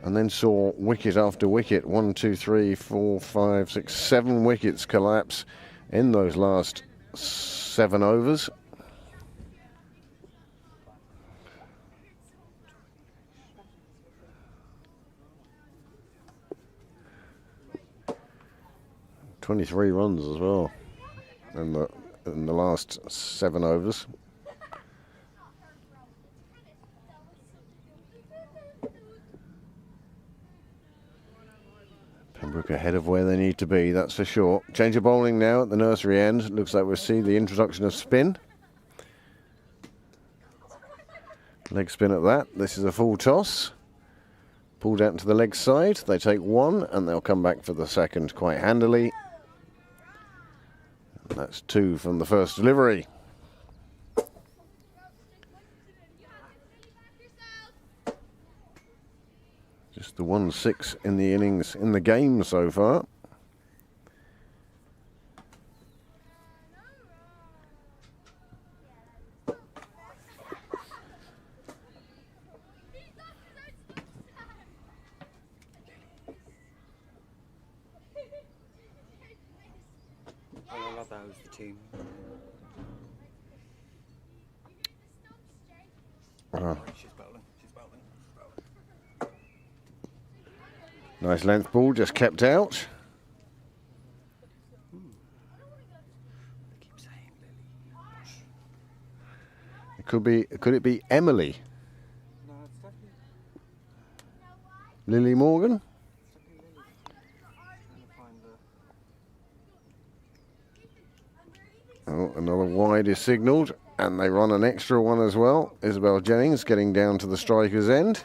and then saw wicket after wicket, 1, 2, 3, 4, 5, 6, 7 wickets collapse in those last 7 overs. "23 runs as well in the last 7 overs. Pembroke ahead of where they need to be, that's for sure. Change of bowling now at the nursery end. Looks like we'll see the introduction of spin. Leg spin at that. This is a full toss. Pulled out to the leg side. They take 1 and they'll come back for the second quite handily. That's 2 from the first delivery. Just the 1-6 in the innings, in the game so far. I love that was the team. She's bowling. She's bowling. Nice length ball, just kept out. I keep saying Lily. Could it be Emily? No, it's definitely Lily Morgan? Lily. Trying to find the... Oh, another wide is signalled, and they run an extra one as well. Isabel Jennings getting down to the striker's end.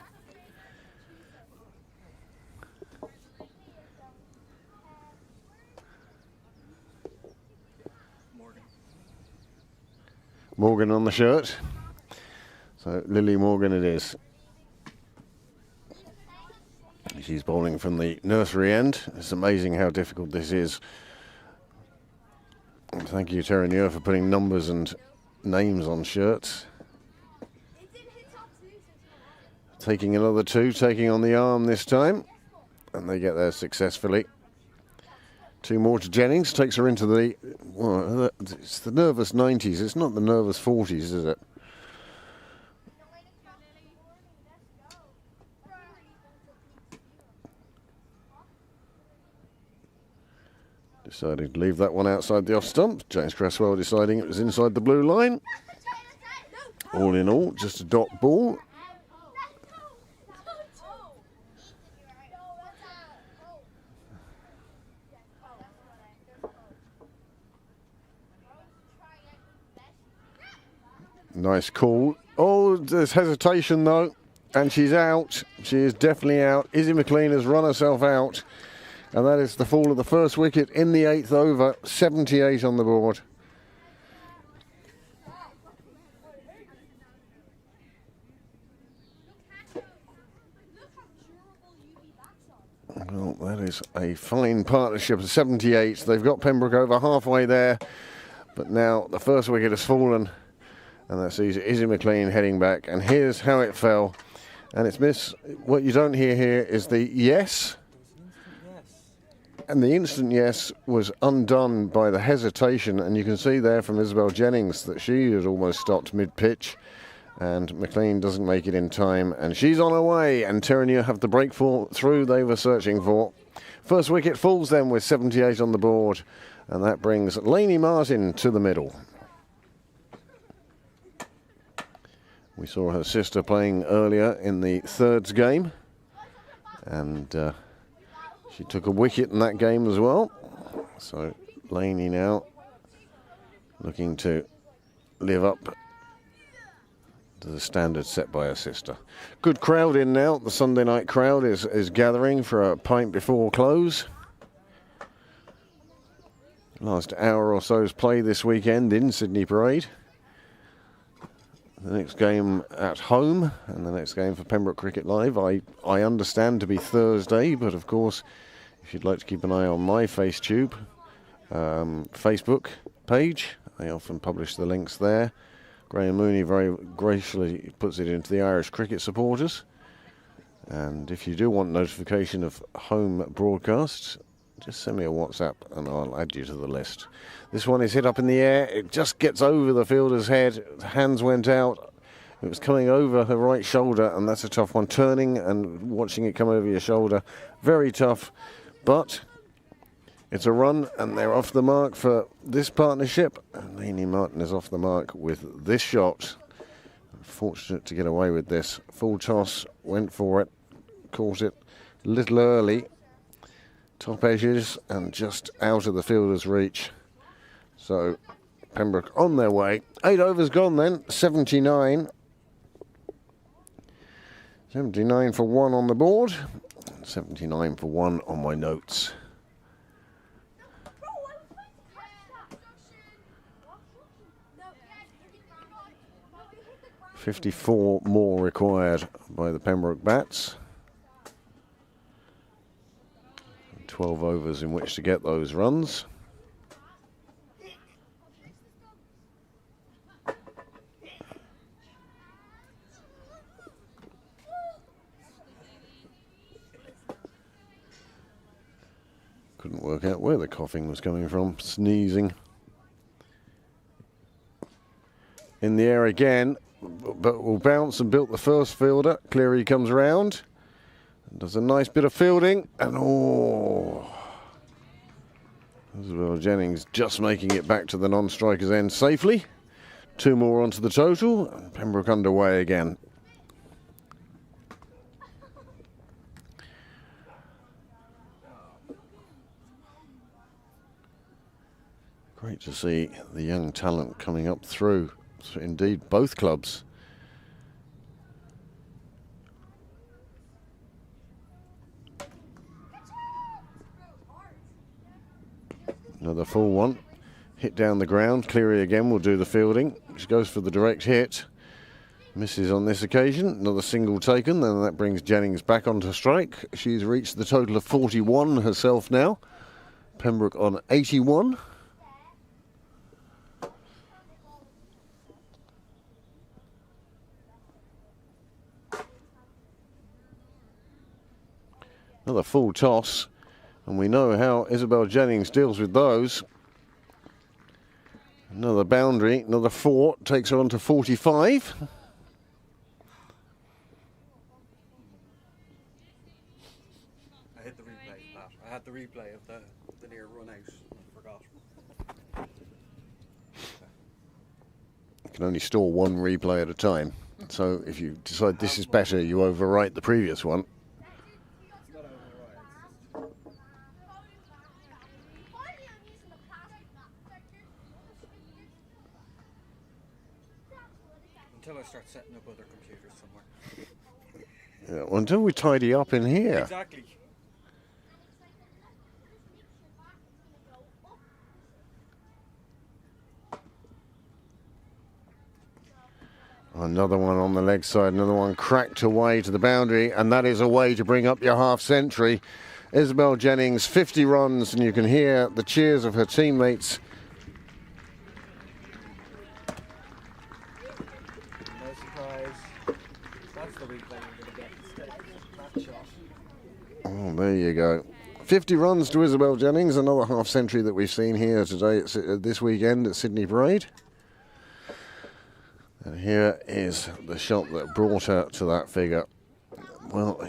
Morgan on the shirt. So Lily Morgan it is. She's bowling from the nursery end. It's amazing how difficult this is. And thank you, Terenure, for putting numbers and names on shirts. Taking another 2, taking on the arm this time. And they get there successfully. 2 more to Jennings, takes her into the, well, it's the nervous 90s, it's not the nervous 40s, is it? Deciding to leave that one outside the off stump. James Cresswell deciding it was inside the blue line. All in all, just a dot ball. Nice call. Oh, there's hesitation though, and she's out. She is definitely out. Izzy McLean has run herself out, and that is the fall of the first wicket in the 8th over. 78 on the board. Well, that is a fine partnership of 78. They've got Pembroke over halfway there, but now the first wicket has fallen. And that sees Izzy McLean heading back. And here's how it fell. And it's what you don't hear here is the yes. Yes. And the instant yes was undone by the hesitation, and you can see there from Isabel Jennings that she had almost stopped mid-pitch, and McLean doesn't make it in time, and she's on her way, and Terenure have the break through they were searching for. First wicket falls then with 78 on the board, and that brings Lainey Martin to the middle. We saw her sister playing earlier in the thirds game, and she took a wicket in that game as well. So Lainey now looking to live up to the standard set by her sister. Good crowd in now. The Sunday night crowd is gathering for a pint before close. Last hour or so's play this weekend in Sydney Parade. The next game at home, and the next game for Pembroke Cricket Live, I understand to be Thursday, but of course, if you'd like to keep an eye on my FaceTube Facebook page, I often publish the links there. Graham Mooney very graciously puts it into the Irish cricket supporters. And if you do want notification of home broadcasts, just send me a WhatsApp and I'll add you to the list. This one is hit up in the air. It just gets over the fielder's head. Hands went out. It was coming over her right shoulder, and that's a tough one. Turning and watching it come over your shoulder, very tough. But it's a run, and they're off the mark for this partnership. And Lainey Martin is off the mark with this shot. Fortunate to get away with this. Full toss, went for it, caught it a little early. Top edges and just out of the fielder's reach. So Pembroke on their way. 8 overs gone then, 79. 79 for 1 on the board. 79 for 1 on my notes. $54 more required by the Pembroke bats. 12 overs in which to get those runs. Couldn't work out where the coughing was coming from. Sneezing. In the air again, but will bounce and built the first fielder. Cleary comes round. Does a nice bit of fielding, and Isabel Jennings just making it back to the non-striker's end safely. 2 more onto the total, and Pembroke underway again. Great to see the young talent coming up through. So indeed, both clubs. Another full one. Hit down the ground. Cleary again will do the fielding. She goes for the direct hit. Misses on this occasion. Another single taken. Then that brings Jennings back onto strike. She's reached the total of 41 herself now. Pembroke on 81. Another full toss. And we know how Isabel Jennings deals with those. Another boundary, another 4, takes her on to 45. I hit the replay of that. I had the replay of the near run out and forgot. You can only store 1 replay at a time. So if you decide this is better, you overwrite the previous one. Until I start setting up other computers somewhere. Yeah, well, until we tidy up in here. Exactly. Another one on the leg side, another one cracked away to the boundary, and that is a way to bring up your half century. Isabel Jennings, 50 runs, and you can hear the cheers of her teammates. No surprise. That's the replay I'm going to get instead. That shot. Oh, there you go. 50 runs to Isabel Jennings, another half century that we've seen here today, this weekend at Sydney Parade. And here is the shot that brought her to that figure. Well,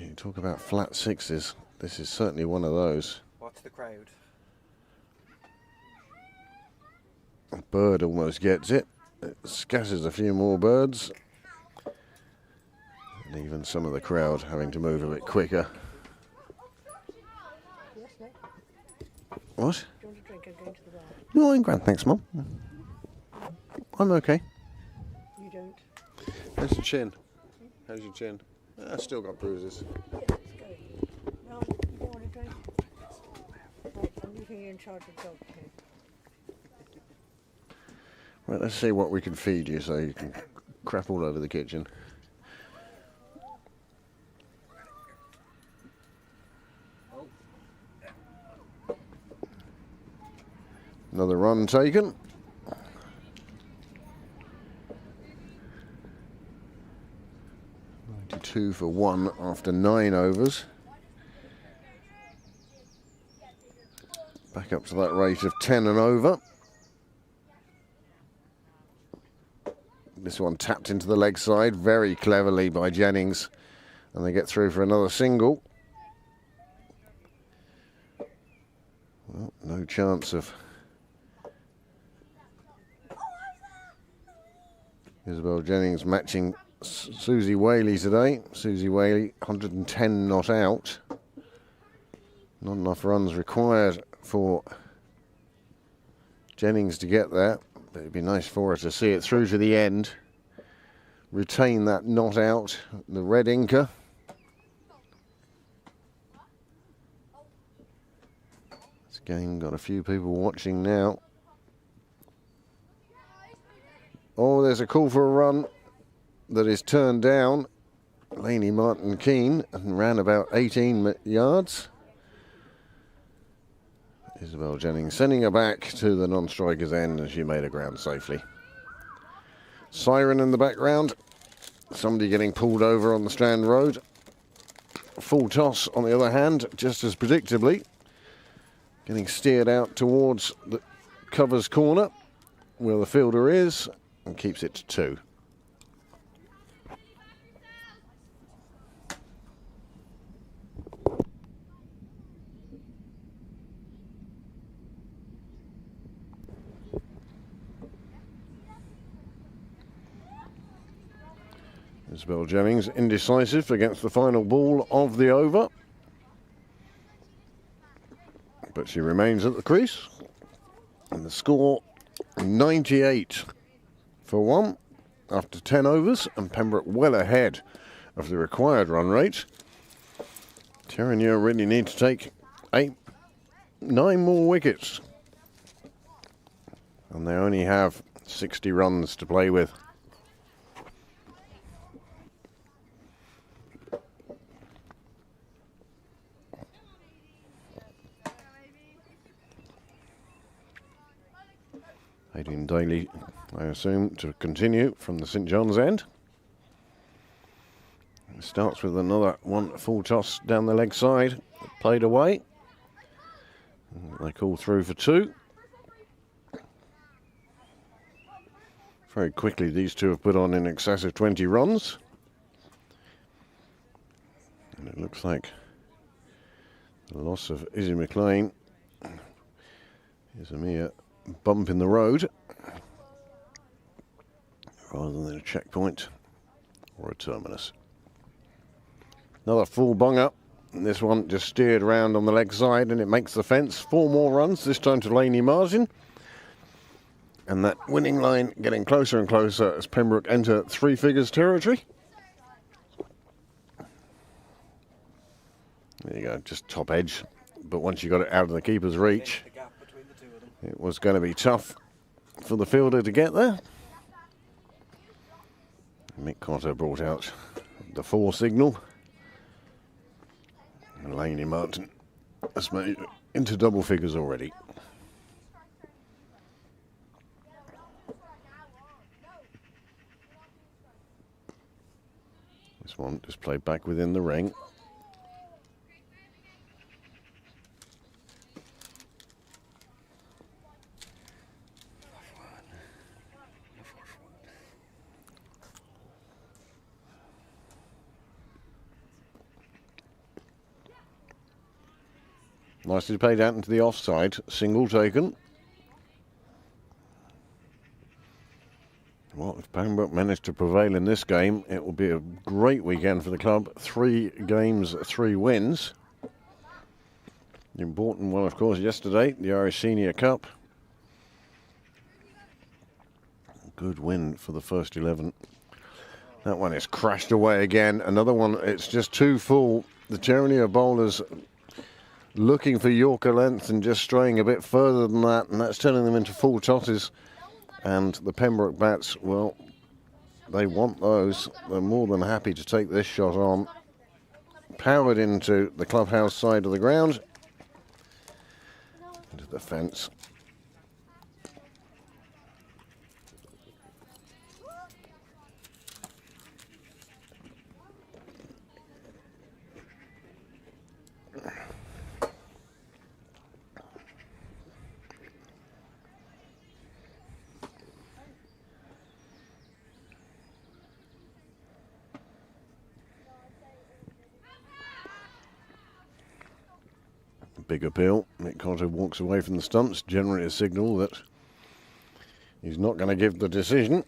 you talk about flat sixes. This is certainly one of those. Watch the crowd. A bird almost gets it. It scatters a few more birds. And even some of the crowd having to move a bit quicker. Yes, no. What? Do you want a drink? I'm going to the bar. No, I'm grand, thanks, Mum. I'm okay. You don't? How's your chin? How's your chin? I still got bruises. Yeah, let's go. No, you don't want a drink? Right, I'm leaving you in charge of dog care. Right, let's see what we can feed you so you can crap all over the kitchen. Another run taken. 92 for 1 after 9 overs. Back up to that rate of 10 and over. This one tapped into the leg side very cleverly by Jennings, and they get through for another single. Well, no chance of Isabel Jennings matching Susie Whaley today. Susie Whaley, 110 not out. Not enough runs required for Jennings to get there, but it'd be nice for her to see it through to the end. Retain that not out, the red inker. This game got a few people watching now. Oh, there's a call for a run that is turned down. Lainey Martin-Keane and ran about 18 yards. Isabel Jennings sending her back to the non-striker's end, and she made her ground safely. Siren in the background. Somebody getting pulled over on the Strand Road. Full toss on the other hand, just as predictably. Getting steered out towards the covers corner where the fielder is, and keeps it to 2. Isabel Jennings indecisive against the final ball of the over. But she remains at the crease. And the score 98 for 1 after 10 overs, and Pembroke well ahead of the required run rate. Terenure really need to take 9 more wickets. And they only have 60 runs to play with. Adrian Daly, I assume, to continue from the St John's end. It starts with another one full toss down the leg side, played away. They call through for 2. Very quickly, these two have put on in excess of 20 runs. And it looks like the loss of Izzy McLean is a mere bump in the road rather than a checkpoint or a terminus. Another full bung up, and this one just steered around on the leg side and it makes the fence. 4 more runs, this time to Lainey Martin, and that winning line getting closer and closer as Pembroke enter 3 figures territory. There you go, just top edge, but once you got it out of the keeper's reach, it was going to be tough for the fielder to get there. Mick Cotter brought out the 4 signal. And Lainey Martin has made it into double figures already. This one just played back within the ring. Nicely played out into the offside. Single taken. Well, if Pembroke managed to prevail in this game, it will be a great weekend for the club. 3 games, 3 wins. The important one, of course, yesterday, the Irish Senior Cup. Good win for the first 11. That one is crashed away again. Another one, it's just too full. The Terenure bowlers looking for Yorker length and just straying a bit further than that, and that's turning them into full tosses. And the Pembroke bats, well, they want those. They're more than happy to take this shot on. Powered into the clubhouse side of the ground. Into the fence. Big appeal. Mick Cotto walks away from the stumps, generally a signal that he's not going to give the decision.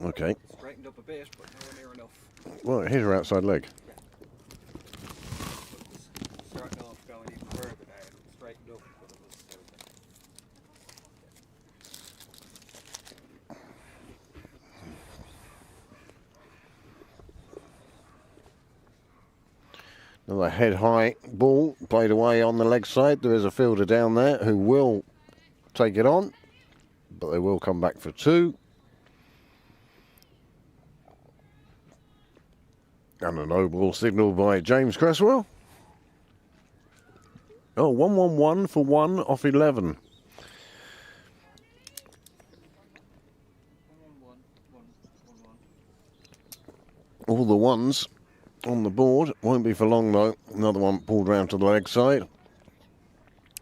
Okay. Straightened up a bit, but nowhere near enough. Well, it hit her outside leg. Starting off going even further down, straightened up, but it was Another head-high ball played away on the leg side. There is a fielder down there who will take it on, but they will come back for 2. And a no ball signal by James Cresswell. Oh, 1-1-1 for 1 off 11. All the ones on the board. Won't be for long though. Another one pulled round to the leg side.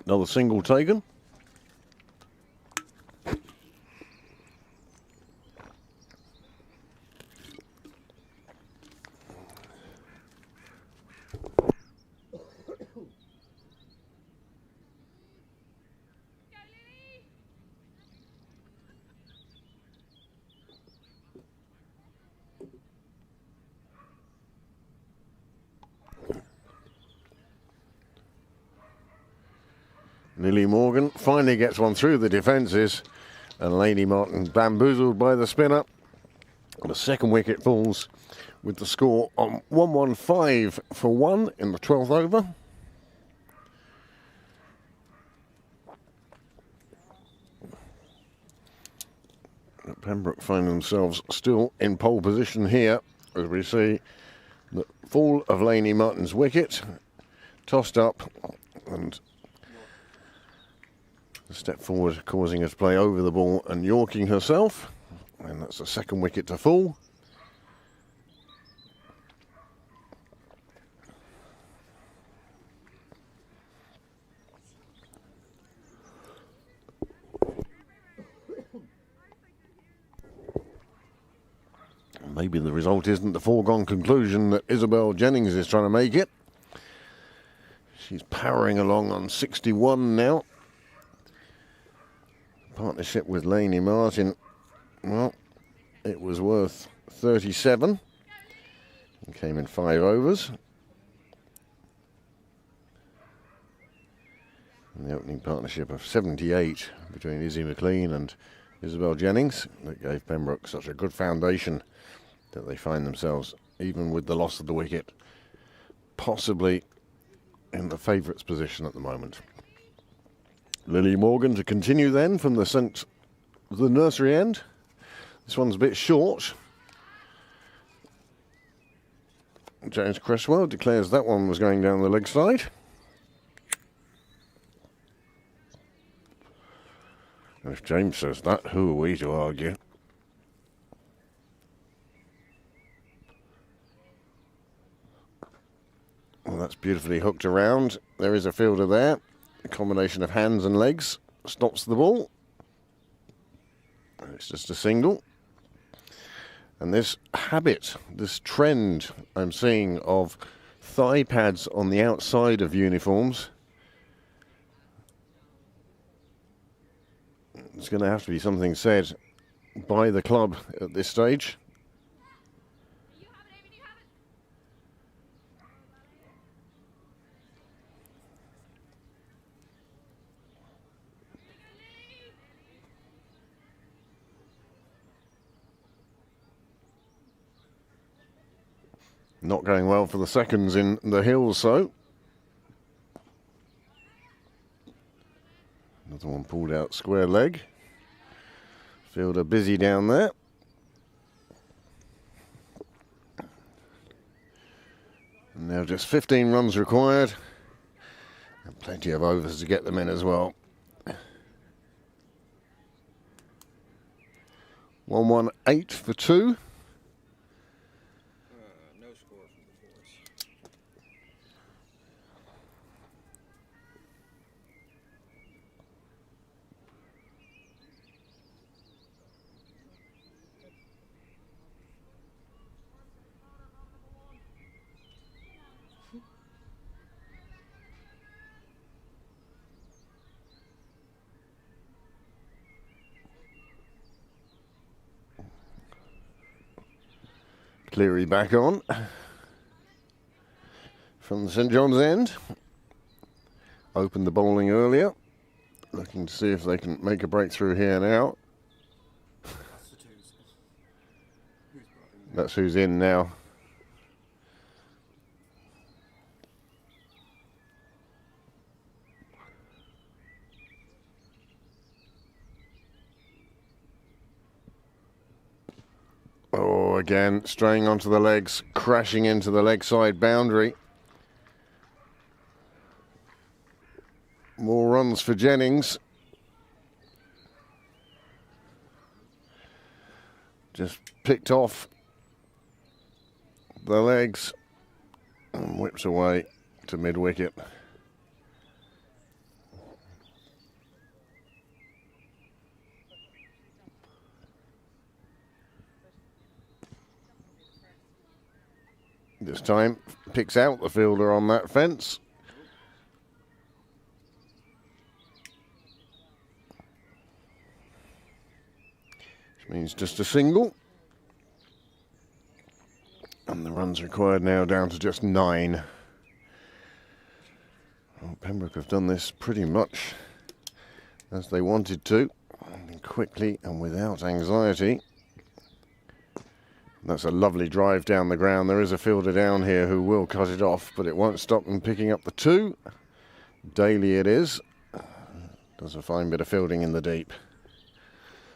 Another single taken. Lily Morgan finally gets one through the defences, and Lady Martin bamboozled by the spinner. The second wicket falls with the score on 115 for 1 in the 12th over. Pembroke find themselves still in pole position here, as we see the fall of Laney Martin's wicket, tossed up, and a step forward causing her to play over the ball and yorking herself, and that's the second wicket to fall. Maybe the result isn't the foregone conclusion that Isabel Jennings is trying to make it. She's powering along on 61 now. Partnership with Laney Martin, well, it was worth 37 and came in 5 overs. And the opening partnership of 78 between Izzy McLean and Isabel Jennings that gave Pembroke such a good foundation that they find themselves, even with the loss of the wicket, possibly in the favourites position at the moment. Lily Morgan to continue then from the nursery end. This one's a bit short. James Cresswell declares that one was going down the leg side. And if James says that, who are we to argue? That's beautifully hooked around. There is a fielder there. A combination of hands and legs stops the ball. It's just a single. And this habit, this trend I'm seeing of thigh pads on the outside of uniforms, it's going to have to be something said by the club at this stage. Not going well for the seconds in the hills, so. Another one pulled out square leg. Fielder busy down there. And now just 15 runs required. And plenty of overs to get them in as well. 118 for 2. No score from the fours. Cleary back on from the St John's end. Opened the bowling earlier. Looking to see if they can make a breakthrough here now. That's the twos. Who's brought in? That's who's in now. Oh, again, straying onto the legs, crashing into the leg side boundary. More runs for Jennings. Just picked off the legs and whips away to mid-wicket. This time picks out the fielder on that fence. Which means just a single. And the runs required now down to just 9. Well, Pembroke have done this pretty much as they wanted to, quickly and without anxiety. That's a lovely drive down the ground. There is a fielder down here who will cut it off, but it won't stop them picking up the 2. Daly it is. Does a fine bit of fielding in the deep.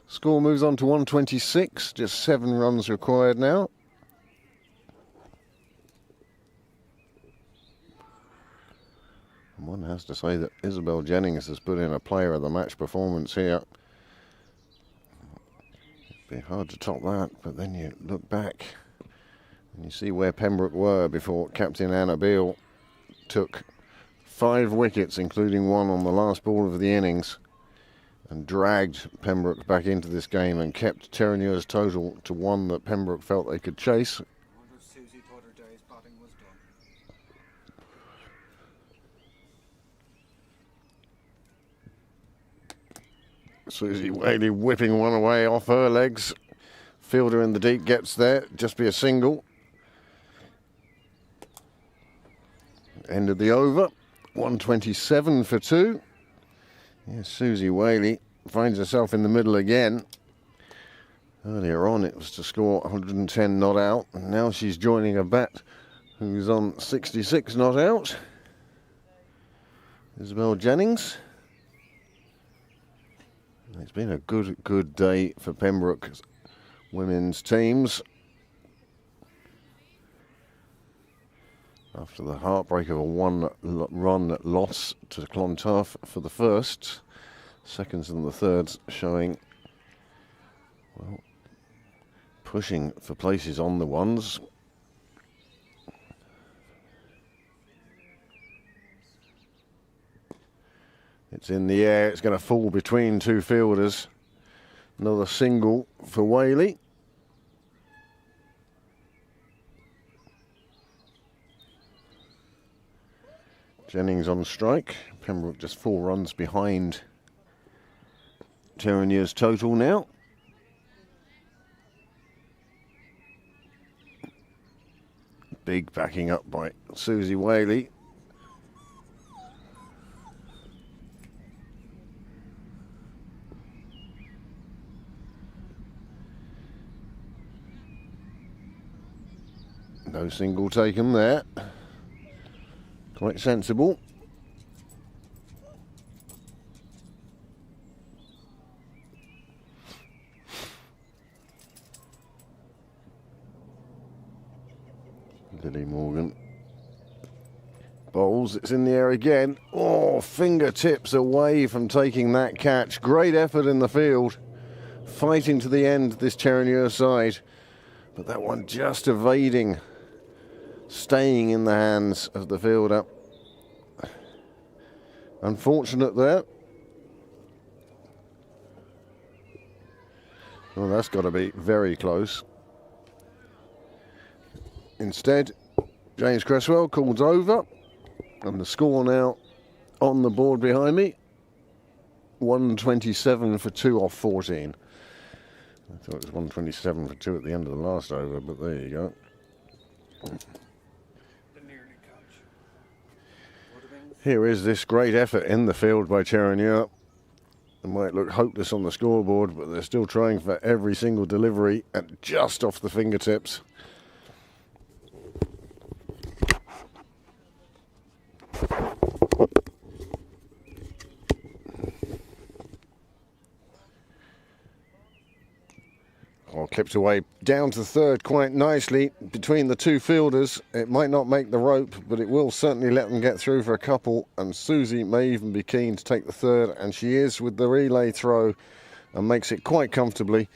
Score moves on to 126. Just 7 runs required now. And one has to say that Isabel Jennings has put in a player of the match performance here. Be hard to top that, but then you look back and you see where Pembroke were before Captain Anna Beale took 5 wickets, including 1 on the last ball of the innings, and dragged Pembroke back into this game and kept Terenure's total to 1 that Pembroke felt they could chase. I wonder if Susie thought her day's batting was done. Susie Whaley whipping one away off her legs. Fielder in the deep gets there, just be a single. End of the over, 127 for 2. Yes, Susie Whaley finds herself in the middle again. Earlier on it was to score 110 not out, and now she's joining a bat who's on 66 not out. Isabel Jennings. It's been a good day for Pembroke women's teams. After the heartbreak of a 1-run loss to Clontarf for the first, seconds and the thirds showing, well, pushing for places on the ones. It's in the air. It's going to fall between two fielders. Another single for Whaley. Jennings on strike. Pembroke just 4 runs behind Terenure's total now. Big backing up by Susie Whaley. No single taken there. Quite sensible. Lily Morgan bowls. It's in the air again. Oh, fingertips away from taking that catch. Great effort in the field. Fighting to the end, this Terenure side. But that one just evading. Staying in the hands of the fielder. Unfortunate there. Well, that's got to be very close. Instead, James Cresswell calls over. And the score now on the board behind me. 127 for 2 off 14. I thought it was 127 for 2 at the end of the last over, but there you go. Here is this great effort in the field by Terenure. It might look hopeless on the scoreboard, but they're still trying for every single delivery and just off the fingertips. Clipped away down to third quite nicely between the two fielders. It might not make the rope, but it will certainly let them get through for a couple, and Susie may even be keen to take the third, and she is with the relay throw and makes it quite comfortably.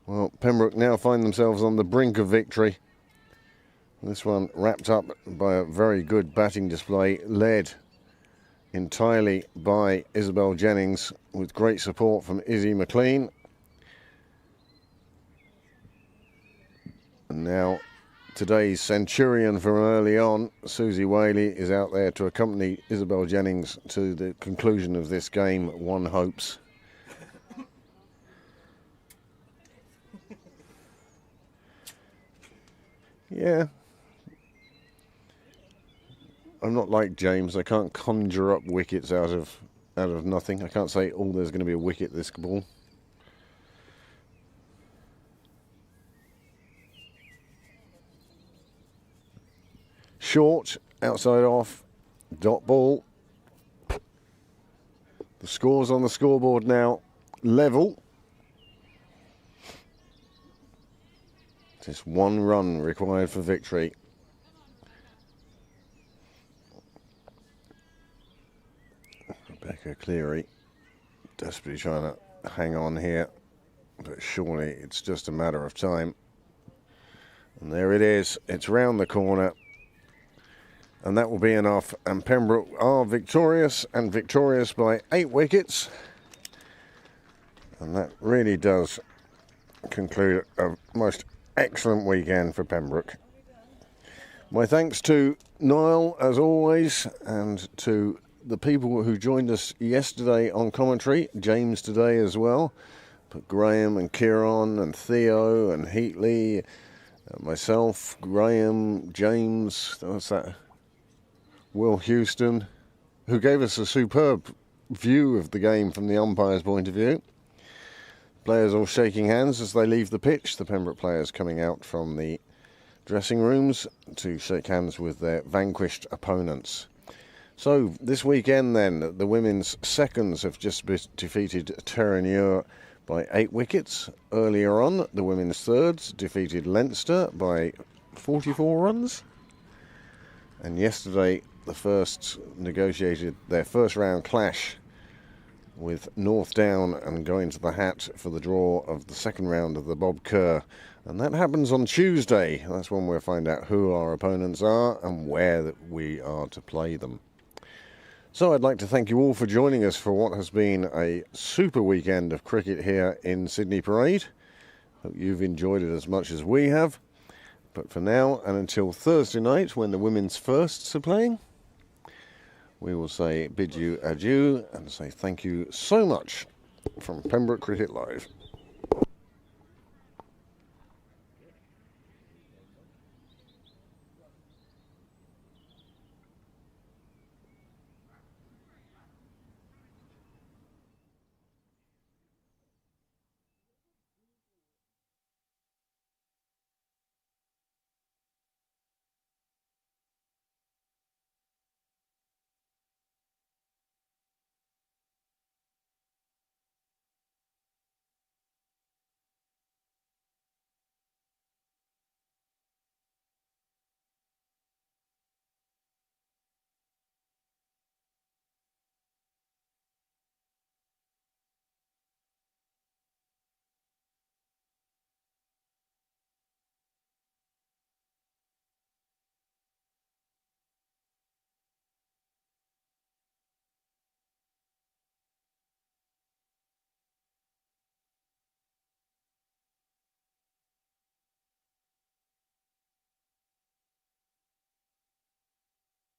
Well, Pembroke now find themselves on the brink of victory. This one wrapped up by a very good batting display, led entirely by Isabel Jennings, with great support from Izzy McLean. And now today's centurion from early on, Susie Whaley, is out there to accompany Isabel Jennings to the conclusion of this game, one hopes. Yeah. I'm not like James. I can't conjure up wickets out of nothing. I can't say, oh, there's going to be a wicket this ball. Short, outside off, dot ball. The scores on the scoreboard now level. Just 1 run required for victory. Rebecca Cleary desperately trying to hang on here, but surely it's just a matter of time. And there it is, it's round the corner, and that will be enough, and Pembroke are victorious, and victorious by 8 wickets, and that really does conclude a most excellent weekend for Pembroke. My thanks to Niall as always, and to the people who joined us yesterday on commentary, James today as well, but Graham and Kieran and Theo and Heatley, myself, Graham, James, what's that? Will Houston, who gave us a superb view of the game from the umpire's point of view. Players all shaking hands as they leave the pitch, the Pembroke players coming out from the dressing rooms to shake hands with their vanquished opponents. So this weekend then, the women's seconds have just defeated Terenure by 8 wickets. Earlier on, the women's thirds defeated Leinster by 44 runs. And yesterday, the first negotiated their first round clash with North Down and going to the hat for the draw of the second round of the Bob Kerr And that happens on Tuesday. That's when we'll find out who our opponents are and where that we are to play them. So I'd like to thank you all for joining us for what has been a super weekend of cricket here in Sydney Parade. Hope you've enjoyed it as much as we have. But for now, and until Thursday night when the women's firsts are playing, we will bid you adieu and say thank you so much from Pembroke Cricket Live.